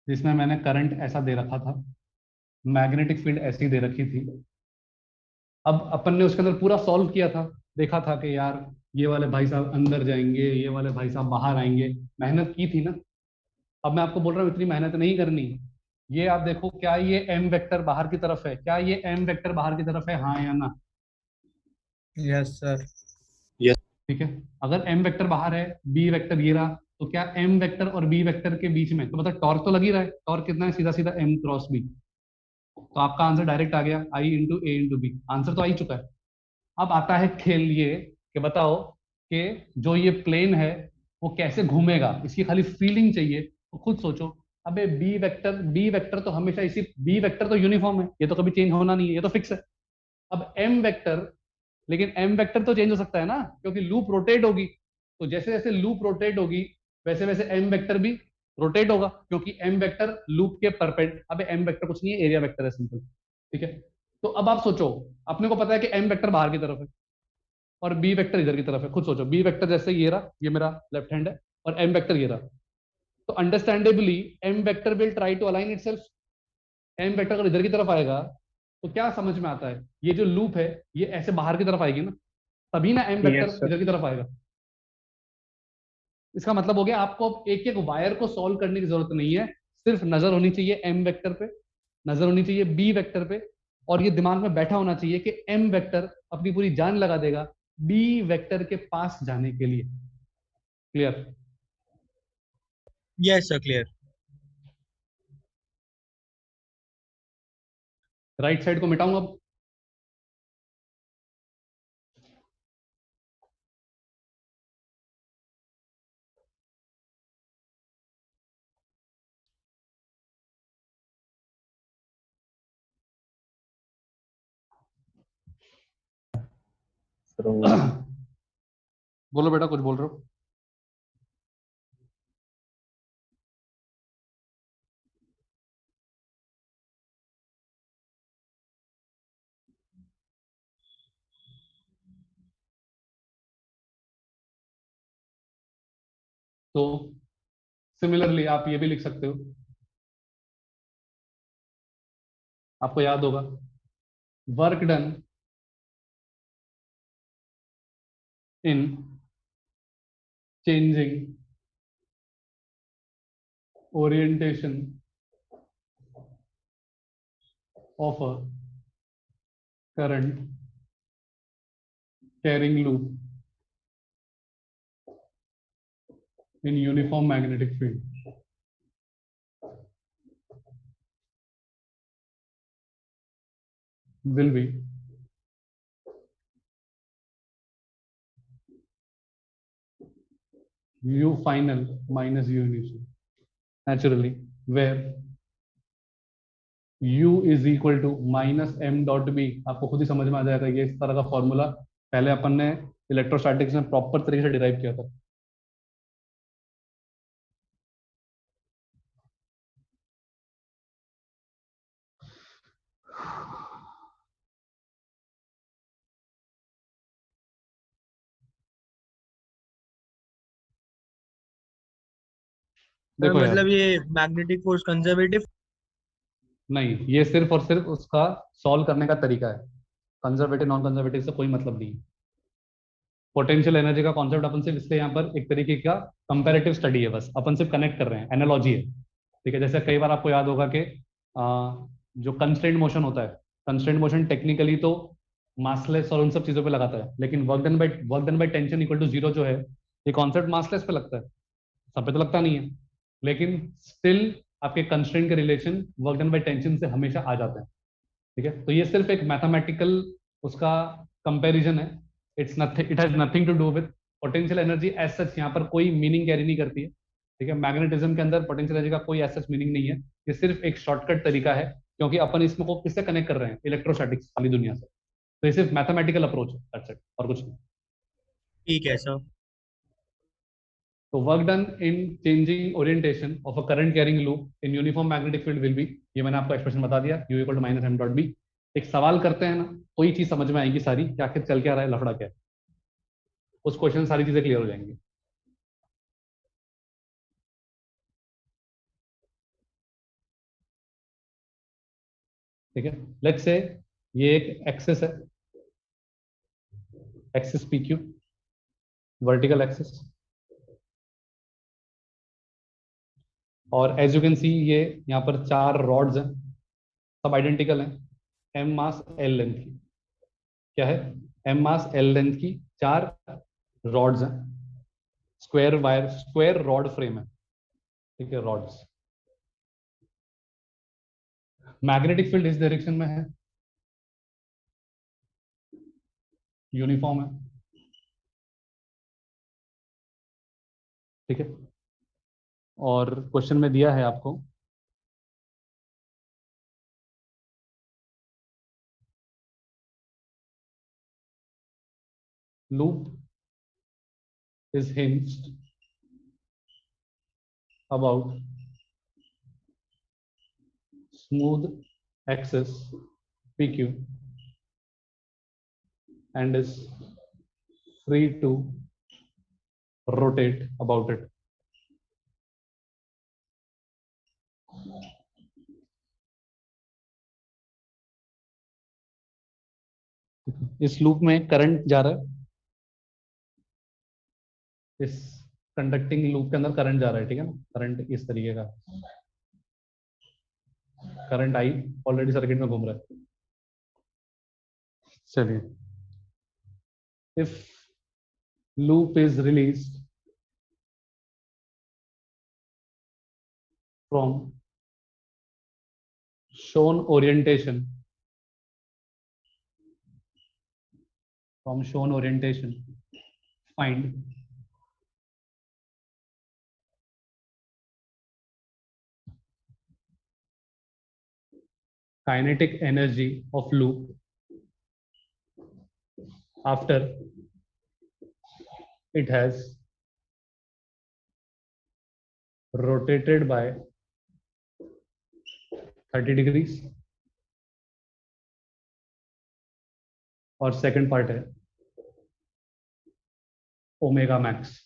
जिसमें मैंने करंट ऐसा दे रखा था, मैग्नेटिक फील्ड ऐसी दे रखी थी। अब अपन ने उसके अंदर पूरा सॉल्व किया था, देखा था कि यार ये वाले भाई साहब अंदर जाएंगे, ये वाले भाई साहब बाहर आएंगे, मेहनत की थी ना। अब मैं आपको बोल रहा हूँ इतनी मेहनत नहीं करनी। ये आप देखो, क्या ये एम वेक्टर बाहर की तरफ है? क्या ये एम वेक्टर बाहर की तरफ है, हाँ या ना? Yes sir. ठीक है। अगर एम वेक्टर बाहर है, बी वेक्टर ये रहा, तो क्या एम वेक्टर और बी वेक्टर के बीच में तो मतलब टॉर्क तो लग ही रहा है। टॉर्क कितना है? सीधा सीधा एम क्रॉस बी। तो आपका आंसर डायरेक्ट आ गया, आई इंटू ए इंटू बी। आंसर तो आ ही चुका है। अब आता है खेल ये कि बताओ कि जो ये प्लेन है वो कैसे घूमेगा, इसकी खाली फीलिंग चाहिए, तो खुद सोचो। अबे बी वेक्टर तो हमेशा इसी, बी वेक्टर तो यूनिफॉर्म है, ये तो कभी चेंज होना नहीं है, ये तो फिक्स है। अब एम वेक्टर, लेकिन एम वेक्टर तो चेंज हो सकता है ना, क्योंकि लूप रोटेट होगी। तो जैसे जैसे लूप रोटेट होगी वैसे वैसे एम वेक्टर भी रोटेट होगा, क्योंकि एम वेक्टर लूप के परपेंड, अब एम वेक्टर कुछ नहीं है, एरिया वेक्टर है, सिंपल। ठीक है। तो अब आप सोचो, अपने को पता है कि एम वेक्टर बाहर की तरफ है और बी वेक्टर इधर की तरफ है। खुद सोचो, बी वेक्टर जैसे ये रहा, ये मेरा लेफ्ट हैंड है, और एम वेक्टर ये रहा। तो understandably m vector will try to align itself. M vector अगर इधर की तरफ आएगा तो क्या समझ में आता है, ये जो लूप है ये ऐसे बाहर की तरफ आएगी ना, तभी ना एम यस वेक्टर सर। इधर की तरफ आएगा। इसका मतलब हो गया आपको एक एक वायर को सॉल्व करने की जरूरत नहीं है, सिर्फ नजर होनी चाहिए एम वेक्टर पे, नजर होनी चाहिए बी वेक्टर पे, और ये दिमाग में बैठा होना चाहिए कि एम वेक्टर अपनी पूरी जान लगा देगा बी वेक्टर के पास जाने के लिए। Clear? Yes sir, clear. Right side को मिटाऊंगा अब। करूंगा। बोलो बेटा, कुछ बोल रहे हो? तो सिमिलरली आप ये भी लिख सकते हो, आपको याद होगा work done in changing orientation of a current carrying loop in uniform magnetic field will be u final minus u initial, naturally, where u is equal to minus m dot b। आपको खुद ही समझ में आ जाएगा, ये इस तरह का formula पहले अपन ने इलेक्ट्रोस्टैटिक्स में प्रॉपर तरीके से डिराइव किया था। देखो यार, मतलब ये मैग्नेटिक फोर्स कंजर्वेटिव। नहीं, ये सिर्फ और सिर्फ उसका सॉल्व करने का तरीका है, कंजर्वेटिव नॉन कंजर्वेटिव से कोई मतलब नहीं है। पोटेंशियल एनर्जी का कॉन्सेप्ट अपन सिर्फ इसलिए यहाँ पर एक तरीके का कंपैरेटिव स्टडी है, बस अपन सिर्फ कनेक्ट कर रहे हैं, एनालॉजी है, ठीक है। जैसे कई बार आपको याद होगा कि जो कंस्ट्रेंट मोशन होता है, कंस्ट्रेंट मोशन टेक्निकली तो मासलेस और उन सब चीजों पे लगाता है, लेकिन work done by tension equal to zero जो है, ये कॉन्सेप्ट मासलेस पे लगता है, सब पे तो लगता नहीं है, लेकिन स्टिल आपके कंस्ट्रेंट के relation work done by tension से हमेशा आ जाते हैं, ठीक है। तो ये सिर्फ एक मैथमेटिकल उसका कंपैरिजन है, it has nothing to do with potential energy as such, यहाँ पर कोई मीनिंग कैरी नहीं करती है, ठीक है। मैग्नेटिज्म के अंदर पोटेंशियल एनर्जी का कोई एज सच मीनिंग नहीं है, ये सिर्फ एक शॉर्टकट तरीका है, क्योंकि अपन इसमें को किससे कनेक्ट कर रहे हैं, इलेक्ट्रोस्टैटिक्स वाली दुनिया से। तो ये सिर्फ मैथमेटिकल अप्रोच है, दैट्स इट, और कुछ नहीं। ठीक है सर। तो work done in changing orientation of a current carrying loop in uniform magnetic field will be, ये मैंने आपको एक्सप्रेशन बता दिया, u equal to minus m dot b. एक सवाल करते हैं ना, कोई चीज समझ में आएगी सारी कि आखिर चल क्या रहा है, लफड़ा क्या है, उस क्वेश्चन सारी चीजें क्लियर हो जाएंगी। ठीक है, लेट्स से ये एक एक्सिस है, axis P Q, vertical axis, और एज यू कैन सी ये यहाँ पर 4 रॉड्स हैं, सब आइडेंटिकल हैं, एम मास एल लेंथ की, क्या है, एम मास एल लेंथ की 4 रॉड्स हैं, square wire, square rod frame है, ठीक है, रॉड्स। मैग्नेटिक फील्ड इस डायरेक्शन में है, यूनिफॉर्म है, ठीक है। और क्वेश्चन में दिया है आपको loop is hinged about smooth axis PQ and is free to rotate about it. इस लूप में करंट जा रहा है, इस कंडक्टिंग लूप के अंदर करंट जा रहा है, ठीक है ना, करंट इस तरीके का, करंट आई ऑलरेडी सर्किट में घूम रहा है। चलिए, if loop is released from shown orientation, find kinetic energy of loop after it has rotated by 30 degrees, और सेकंड पार्ट है ओमेगा मैक्स।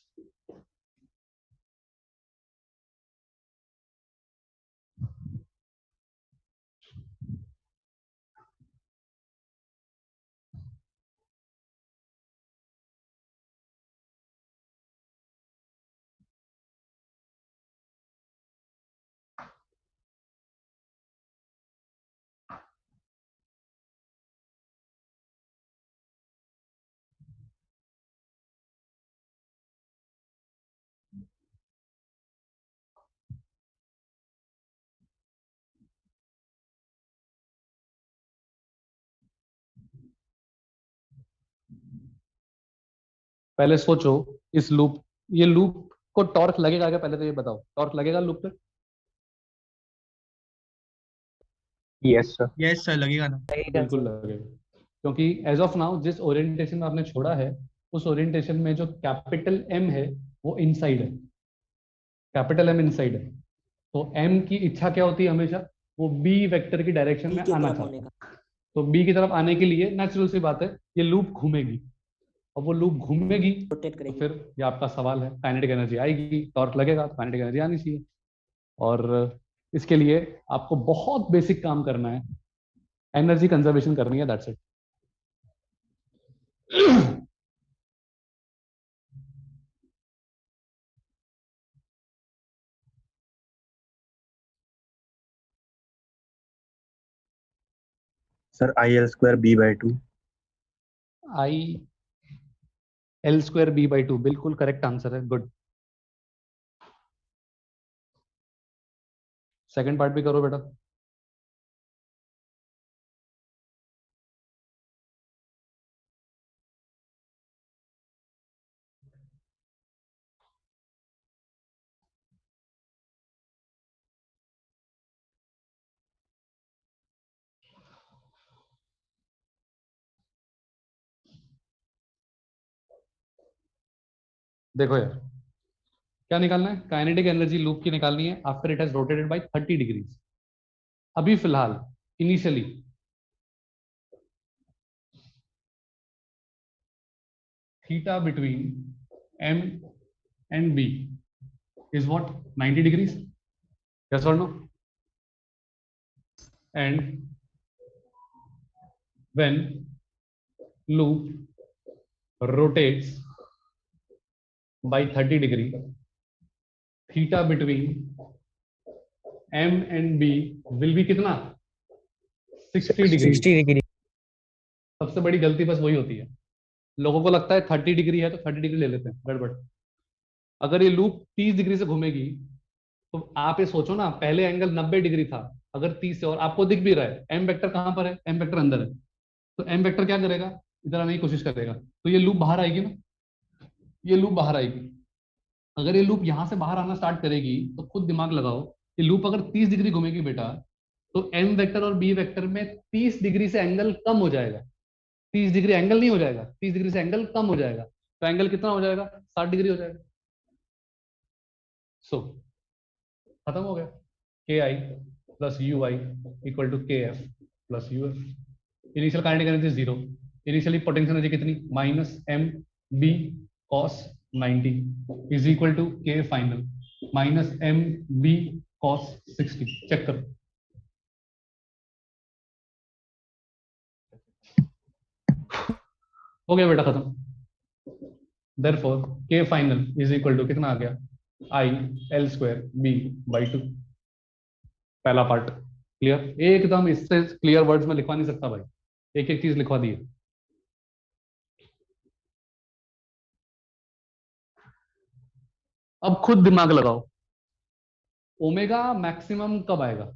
पहले सोचो इस लूप, ये लूप को टॉर्क लगेगा क्या? पहले तो ये बताओ, टॉर्क लगेगा लूप पे? Yes sir. यस सर, लगेगा ना। बिल्कुल लगेगा, क्योंकि एज ऑफ नाउ जिस ओरिएंटेशन में आपने छोड़ा है उस ओरिएंटेशन में जो कैपिटल एम है वो इनसाइड है, कैपिटल एम इनसाइड है। तो एम की इच्छा क्या होती है हमेशा? वो बी वेक्टर की डायरेक्शन में आना चाहता है। तो बी की तरफ आने के लिए नेचुरल सी बात है ये लूप घूमेगी, और वो लूप घूमेगी तो फिर ये आपका सवाल है काइनेटिक एनर्जी आएगी, टॉर्क लगेगा तो काइनेटिक एनर्जी आनी चाहिए। और इसके लिए आपको बहुत बेसिक काम करना है, एनर्जी कंजर्वेशन करनी है, that's it. Sir IL²B/2। IL²B/2 बिल्कुल करेक्ट आंसर है, गुड। सेकंड पार्ट भी करो बेटा। देखो यार, क्या निकालना है? काइनेटिक एनर्जी लूप की निकालनी है after it has rotated by 30 degrees. अभी फिलहाल initially theta between m and b is what? 90 degrees, yes or no? And when loop rotates by 30 degree, theta between m and b will be कितना? 60 degree। 60 degree. सबसे बड़ी गलती बस वही होती है, लोगों को लगता है 30 डिग्री है तो 30 डिग्री ले लेते हैं, गड़बड़। अगर ये लूप 30 डिग्री से घूमेगी तो आप ये सोचो ना, पहले एंगल 90 डिग्री था, अगर 30 से, और आपको दिख भी रहा है एम वेक्टर कहां पर है, एम वेक्टर अंदर है, तो एम वेक्टर क्या करेगा? इधर आने की कोशिश करेगा, तो ये लूप बाहर आएगी ना, ये लूप बाहर आएगी। अगर ये लूप यहां से बाहर आना स्टार्ट करेगी तो खुद दिमाग लगाओ, ये लूप अगर 30 डिग्री घूमेगी बेटा, तो एम वेक्टर और बी वेक्टर में 30 डिग्री से एंगल कम हो जाएगा। 30 डिग्री एंगल नहीं हो जाएगा, 30 डिग्री से एंगल कम हो जाएगा, तो एंगल कितना हो जाएगा? 60 डिग्री हो जाएगा। सो खत्म हो गया, KI plus UI equal to KF plus UF। Initial kinetic energy 0, initially potential energy कितनी? -mb cos 90 is equal to K final -mb cos 60। चेक करो। हो गया बेटा, खत्म। Therefore K final is equal to कितना आ गया? IL²B/2। पहला पार्ट क्लियर, एकदम इससे क्लियर वर्ड्स में लिखवा नहीं सकता भाई, एक एक चीज लिखवा दी है। अब खुद दिमाग लगाओ, ओमेगा मैक्सिमम कब आएगा?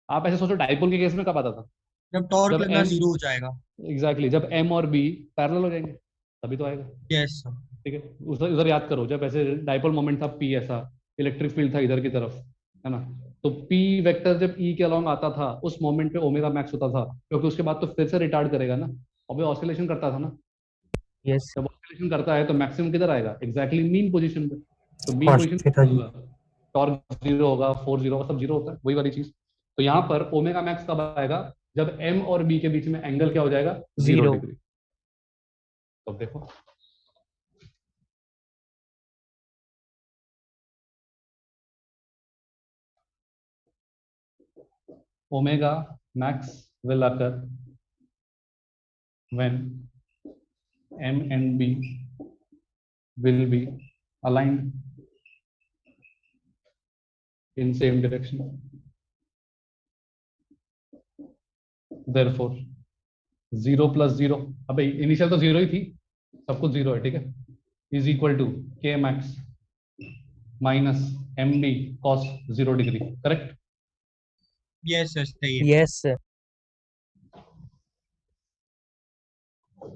आप ऐसे सोचो, डाइपोल के केस में कब आता था? जब टॉर्क जब लगना M 0 हो जाएगा। एग्जैक्टली जब M और B पैरेलल हो जाएंगे तभी तो आएगा। Yes sir. ठीक है, उधर याद करो, जब ऐसे डाइपोल मोमेंट था P, ऐसा इलेक्ट्रिक फील्ड था इधर की तरफ, है ना, तो पी वेक्टर जब ई के अलोंग आता था उस मोमेंट पे ओमेगा मैक्स होता था, क्योंकि उसके बाद तो फिर से रिटार्ड करेगा ना, और वो ऑसिलेशन करता था ना। Yes. जब ऑसिलेशन करता है तो मैक्सिमम किधर आएगा? एग्जैक्टली मीन पोजीशन पे। तो मीन और पोजीशन थीटा जी। होगा, टॉर्क जीरो होगा, फोर्स जीरो होगा, सब जीरो होता है, वही वाली चीज। तो यहाँ पर ओमेगा मैक्स कब आएगा? जब एम और बी के बीच में एंगल क्या हो जाएगा? 0 Zero. डिग्री। तो देखो omega max will occur when m and b will be aligned in same direction. Therefore 0 plus 0, अबे इनिशियल तो 0 ही थी, सब कुछ 0 है, ठीक है, is equal to k max minus m b cos 0 degree, correct? Yes sir, सही है। Yes, sir.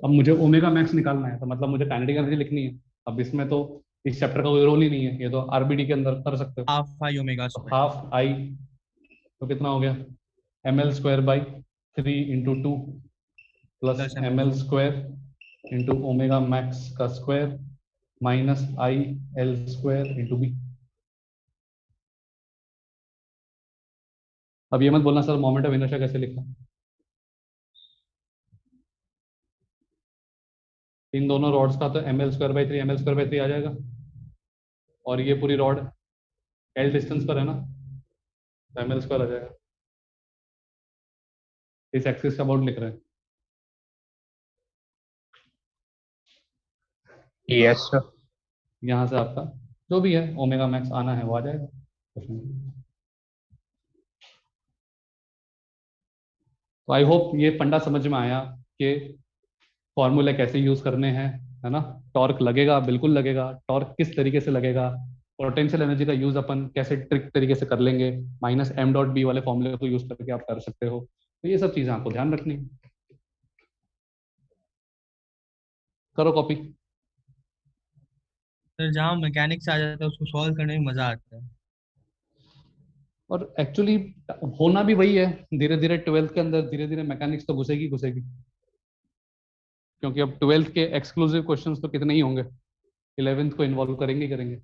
अब मुझे ओमेगा मैक्स निकालना है, तो मतलब मुझे काइनेटिक एनर्जी लिखनी है। अब इसमें तो इस चैप्टर का कोई रोल ही नहीं है, ये तो आरबीडी के अंदर कर सकते हो। Half I omega square. Half I तो कितना हो गया? ml square by 3 into 2 plus Plus ml ml square into omega max का square minus I L square into B. अब ये मत बोलना सर मोमेंट ऑफ इनर्शिया कैसे लिखा। इन दोनों रॉड्स का तो ml square by 3 ml square by 3 आ जाएगा, और ये पूरी रॉड एल डिस्टेंस पर है ना, तो ml स्क्वायर आ जाएगा। इस एक्सिस का अबाउट लिख रहे हैं। Yes sir. यहाँ से आपका जो भी है ओमेगा मैक्स आना है वो आ जाएगा। तो आई होप ये फंडा समझ में आया कि फॉर्मूले कैसे यूज करने हैं, है ना। टॉर्क लगेगा, बिल्कुल लगेगा। टॉर्क किस तरीके से लगेगा, पोटेंशियल एनर्जी का यूज अपन कैसे ट्रिक तरीके से कर लेंगे, माइनस एम डॉट बी वाले फॉर्मूले को यूज करके आप कर सकते हो। तो ये सब चीजें आपको ध्यान रखनी है। करो कॉपी। सर जहाँ मैकेनिक्स आ जाता है उसको सॉल्व करने में मजा आता है। और एक्चुअली होना भी वही है, धीरे धीरे 12th के अंदर धीरे धीरे मैकेनिक्स तो घुसेगी घुसेगी, क्योंकि अब 12th के एक्सक्लूसिव क्वेश्चंस तो कितने ही होंगे, 11th को इन्वॉल्व करेंगे ही करेंगे।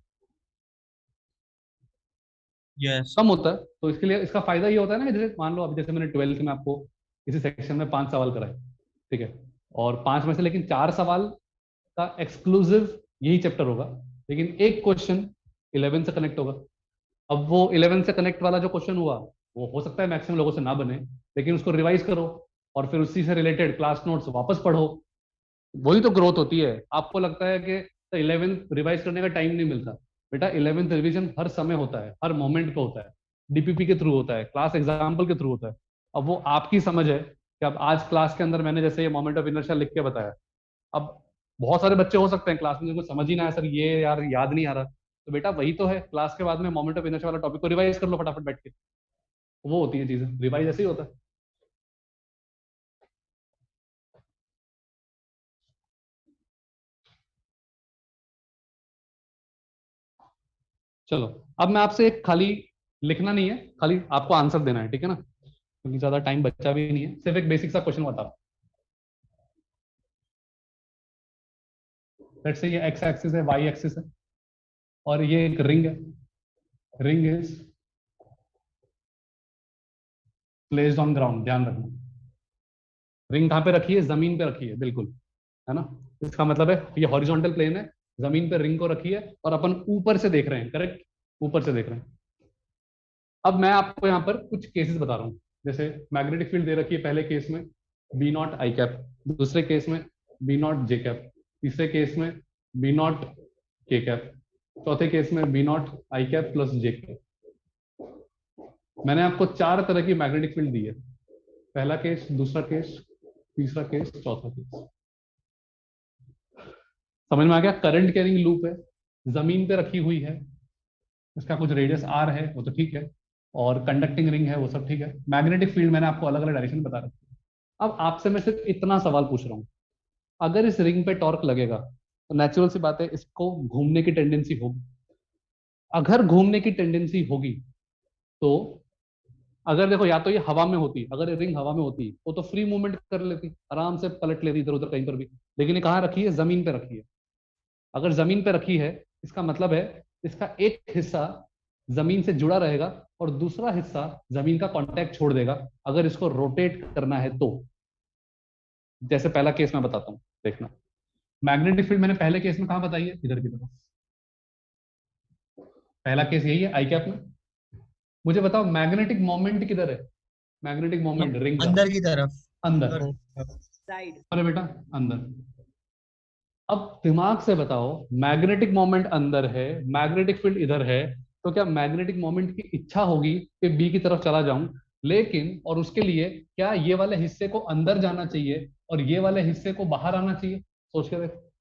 यस। कम होता है तो इसके लिए इसका फायदा ये होता है ना कि जैसे मान लो अब जैसे मैंने 12th में आपको किसी सेक्शन में 5 सवाल कराए, ठीक है, और 5 में से लेकिन 4 सवाल का एक्सक्लूसिव यही चैप्टर होगा, लेकिन एक क्वेश्चन 11 से कनेक्ट होगा। अब वो 11 से कनेक्ट वाला जो क्वेश्चन हुआ वो हो सकता है मैक्सिमम लोगों से ना बने, लेकिन उसको रिवाइज करो और फिर उसी से रिलेटेड क्लास नोट्स वापस पढ़ो, वही तो ग्रोथ होती है। आपको लगता है कि 11th रिवाइज करने का टाइम नहीं मिलता, बेटा 11th रिवीजन हर समय होता है, हर मोमेंट पे होता है, डीपीपी के थ्रू होता है, क्लास एग्जाम्पल के थ्रू होता है। अब वो आपकी समझ है कि अब आज क्लास के अंदर मैंने जैसे ये मोमेंट ऑफ इनर्शिया लिख के बताया, अब बहुत सारे बच्चे हो सकते हैं क्लास में जिनको समझ ही ना आया, सर ये यार याद नहीं आ रहा, तो बेटा वही तो है, क्लास के बाद में मोमेंट ऑफ इनर्शिया वाला टॉपिक को रिवाइज कर लो फटाफट बैठ के। वो होती है चीजें, रिवाइज ऐसे ही होता है। चलो अब मैं आपसे एक खाली लिखना नहीं है, खाली आपको आंसर देना है, ठीक है ना, क्योंकि ज्यादा टाइम बचा भी नहीं है। सिर्फ एक बेसिक सा क्वेश्चन बता, लेट्स से ये एक्स एक्सिस है, वाई एक्सिस है, और ये एक रिंग है। Ring is placed on ground, ध्यान रखना रिंग कहाँ पे रखी है, जमीन पे रखी है, बिल्कुल, है ना। इसका मतलब है ये हॉरिजॉन्टल प्लेन है, जमीन पे रिंग को रखी है और अपन ऊपर से देख रहे हैं, करेक्ट, ऊपर से देख रहे हैं। अब मैं आपको यहाँ पर कुछ केसेस बता रहा हूँ, जैसे मैग्नेटिक फील्ड दे रखी है पहले केस में बी नॉट आई कैप, दूसरे केस में बी नॉट जे कैप, तीसरे केस में बी नॉट के कैप, चौथे केस में b naught i cap plus j cap. मैंने आपको 4 तरह की मैग्नेटिक फील्ड दी है, पहला केस, दूसरा केस, तीसरा केस, चौथा केस। समझ में आ गया? करंट कैरिंग लूप है, जमीन पे रखी हुई है, इसका कुछ रेडियस आर है, वो तो ठीक है, और कंडक्टिंग रिंग है, वो सब ठीक है। मैग्नेटिक फील्ड मैंने आपको अलग अलग डायरेक्शन बता रखी है। अब आपसे मैं सिर्फ इतना सवाल पूछ रहा हूँ, अगर इस रिंग पे टॉर्क लगेगा तो नेचुरल सी बात है इसको घूमने की टेंडेंसी होगी। अगर घूमने की टेंडेंसी होगी तो अगर देखो या तो ये हवा में होती, अगर ये रिंग हवा में होती वो तो फ्री मूवमेंट कर लेती, आराम से पलट लेती इधर उधर कहीं पर भी, लेकिन ये कहाँ रखी है, जमीन पे रखी है। अगर जमीन पे रखी है इसका मतलब है इसका एक हिस्सा जमीन से जुड़ा रहेगा और दूसरा हिस्सा जमीन का कांटेक्ट छोड़ देगा अगर इसको रोटेट करना है तो। जैसे पहला केस मैं बताता हूँ, देखना। मैग्नेटिक फील्ड मैंने पहले केस में कहाँ बताई है, इधर की तरफ। पहला केस यही है आई कैप में। मुझे बताओ मैग्नेटिक मोमेंट किधर है, मैग्नेटिक मोमेंट रिंग का अंदर की तरफ। अंदर। साइड अरे बेटा अंदर। अब दिमाग से बताओ मैग्नेटिक मोमेंट अंदर है, मैग्नेटिक फील्ड इधर है, तो क्या मैग्नेटिक मोमेंट की इच्छा होगी कि बी की तरफ चला जाऊं, लेकिन और उसके लिए क्या ये वाले हिस्से को अंदर जाना चाहिए और ये वाले हिस्से को बाहर आना चाहिए? सोच के देखो।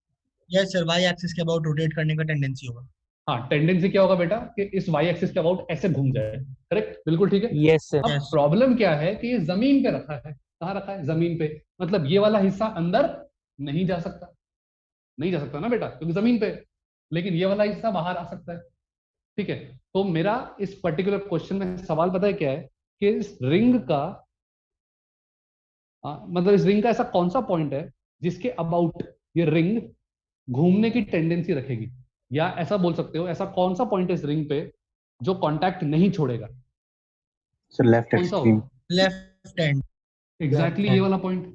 यस सर, वाई एक्सिस के अबाउट रोटेट करने का टेंडेंसी होगा। हाँ, टेंडेंसी क्या होगा बेटा कि इस वाई एक्सिस के अबाउट ऐसे घूम जाए। करेक्ट, बिल्कुल ठीक है। Yes, sir. अब Yes. प्रॉब्लम क्या है कि ये जमीन पे रखा है। कहाँ रखा है, जमीन पे। मतलब ये वाला हिस्सा अंदर नहीं जा सकता, नहीं जा सकता ना बेटा क्योंकि जमीन पे, लेकिन ये वाला हिस्सा बाहर आ सकता है। ठीक है, तो मेरा इस पर्टिकुलर क्वेश्चन में सवाल पता है क्या है कि इस रिंग का मतलब इस रिंग का ऐसा कौन सा पॉइंट है जिसके अबाउट ये रिंग घूमने की टेंडेंसी रखेगी, या ऐसा बोल सकते हो ऐसा कौन सा पॉइंट है इस रिंग पे जो कांटेक्ट नहीं छोड़ेगा? सर लेफ्ट कौन सा एक्सट्रीम। होगा? Left hand. एग्जैक्टली ये वाला पॉइंट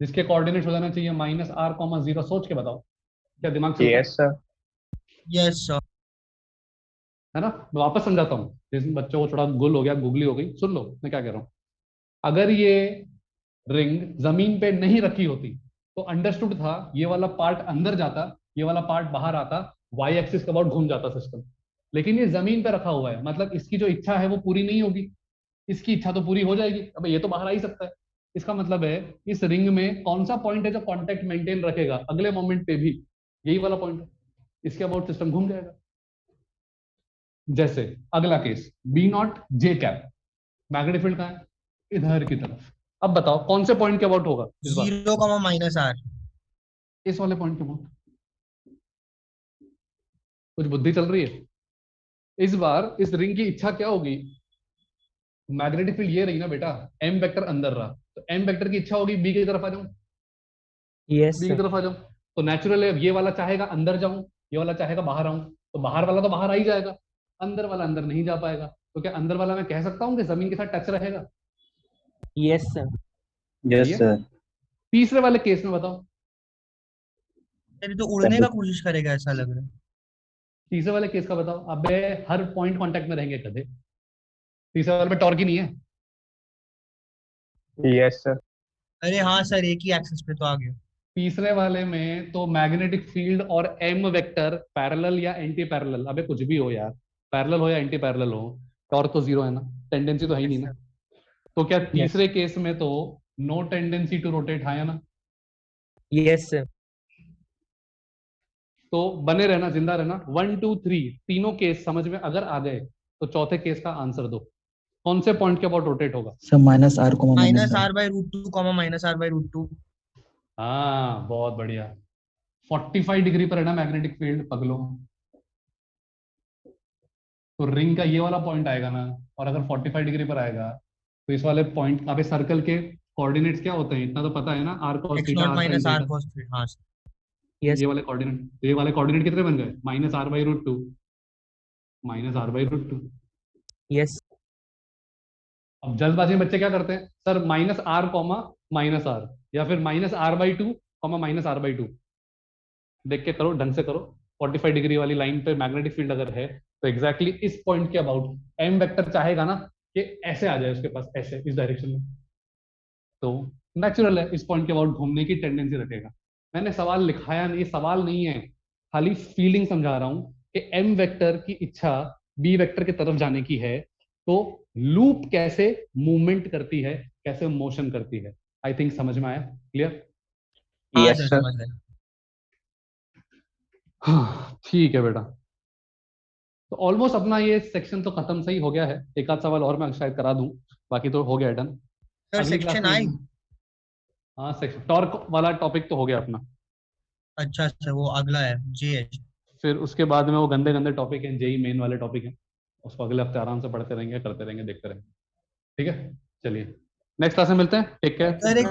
जिसके कोऑर्डिनेट हो जाना चाहिए -r,0। सोच के बताओ, क्या दिमाग से यस सर। Yes sir. है ना? मैं वापस समझाता हूँ, जिस बच्चों को थोड़ा गुल हो गया, गुगली हो गई, सुन लो मैं क्या कह रहा हूँ। अगर ये रिंग जमीन पे नहीं रखी होती तो अंडरस्टूड था ये वाला पार्ट अंदर जाता, ये वाला पार्ट बाहर आता, वाई एक्सिस के अबाउट घूम जाता सिस्टम। लेकिन ये जमीन पे रखा हुआ है, मतलब इसकी जो इच्छा है वो पूरी नहीं होगी, इसकी इच्छा तो पूरी हो जाएगी। अब ये तो बाहर आ ही सकता है। इसका मतलब है इस रिंग में कौन सा पॉइंट है जो कांटेक्ट मेंटेन रखेगा अगले मोमेंट पे भी, यही वाला पॉइंट है। इसके अबाउट सिस्टम घूम जाएगा। जैसे अगला case B0 J cap, magnetic field कहाँ है, इधर की तरफ। अब बताओ कौन से पॉइंट के अबाउट होगा इस बार? 0, -r। इस वाले पॉइंट के अबाउट। कुछ बुद्धि चल रही है? इस बार इस रिंग की इच्छा क्या होगी? मैग्नेटिक फील्ड ये रही ना बेटा, m वेक्टर अंदर रहा, तो m वेक्टर की इच्छा होगी बी की तरफ आ जाऊं, Yes, बी की sir. तरफ आ जाऊं। तो नेचुरल है ये वाला चाहेगा अंदर जाऊं, ये वाला चाहेगा बाहर आऊं, तो बाहर वाला तो बाहर आ ही जाएगा, अंदर वाला अंदर नहीं जा पाएगा। तो क्या अंदर वाला मैं कह सकता हूं कि जमीन के साथ टच रहेगा? Yes, sir. यस सही है। सर। तीसरे वाले केस में बताओ, तेरी तो उड़ने का कोशिश करेगा ऐसा लग रहा है। तीसरे वाले केस का बताओ। अबे हर पॉइंट कांटेक्ट में रहेंगे कदे, तीसरे वाले में टॉर्क ही नहीं है। Yes sir. अरे हाँ सर, एक ही एक्सिस पे तो आ गया। तीसरे वाले में तो मैग्नेटिक फील्ड और m वेक्टर पैरेलल या एंटी पैरेलल, अबे कुछ भी हो यार, पैरेलल हो या एंटी पैरेलल हो, टॉर्क तो जीरो है ना, टेंडेंसी तो है ही नहीं ना। तो क्या तीसरे केस में तो नो टेंडेंसी टू रोटेट, हाँ या ना? Yes, sir. तो बने रहना, जिंदा रहना। 1 2 3 तीनों केस समझ में अगर आ गए तो चौथे केस का आंसर दो, कौन से पॉइंट के अबाउट रोटेट होगा? Sir -r, -r/√2, -r/√2। हाँ बहुत बढ़िया। 45 डिग्री पर है ना मैग्नेटिक फील्ड पगलो, तो रिंग का ये वाला पॉइंट आएगा ना, और अगर 45 डिग्री पर आएगा तो इस वाले पॉइंट, अबे सर्कल के कोऑर्डिनेट्स क्या होते हैं इतना तो पता है ना, r cos x0 theta r sin -r theta. cos theta. हाँ सर। Yes. ये वाले कोऑर्डिनेट, तो ये वाले कोऑर्डिनेट कितने बन गए? -r/√2 -r/√2। Yes. अब जल्दबाजी में बच्चे क्या करते हैं, सर -r, -r, या फिर -r/2, -r/2। देख के करो, ढंग से करो। 45 डिग्री वाली लाइन पे मैग्नेटिक फील्ड अगर है तो एग्जैक्टली इस पॉइंट के अबाउट m वेक्टर चाहेगा ना कि ऐसे आ जाए उसके पास, ऐसे इस डायरेक्शन में, तो नेचुरल है इस पॉइंट के अबाउट घूमने की टेंडेंसी रखेगा। मैंने सवाल लिखाया नहीं, सवाल नहीं है, खाली फीलिंग समझा रहा हूं कि m वेक्टर की इच्छा b वेक्टर की तरफ जाने की है, तो लूप कैसे मूवमेंट करती है, कैसे मोशन करती है। आई थिंक समझ में आया? क्लियर? हाँ यस सर, सर। समझ गए। हाँ ठीक है बेटा, तो ऑलमोस्ट अपना ये सेक्शन तो खत्म सही हो गया है। एक आध सवाल और मैं शायद करा दूं, बाकी तो हो गया डन। सर अगली क्लास सेक्शन में, आई। हाँ सेक्शन टॉर्क वाला टॉपिक तो हो गया अपना। अच्छा, वो अगला है JH। फिर उसके बाद में वो गंदे गंदे टॉपिक हैं, जेई मेन वाले टॉपिक हैं, उसको अगले हफ्ते आराम से पढ़ते रहेंगे, करते रहेंगे, देखते रहेंगे। ठीक है, चलिए नेक्स्ट क्लास में मिलते हैं। Take care. सर एक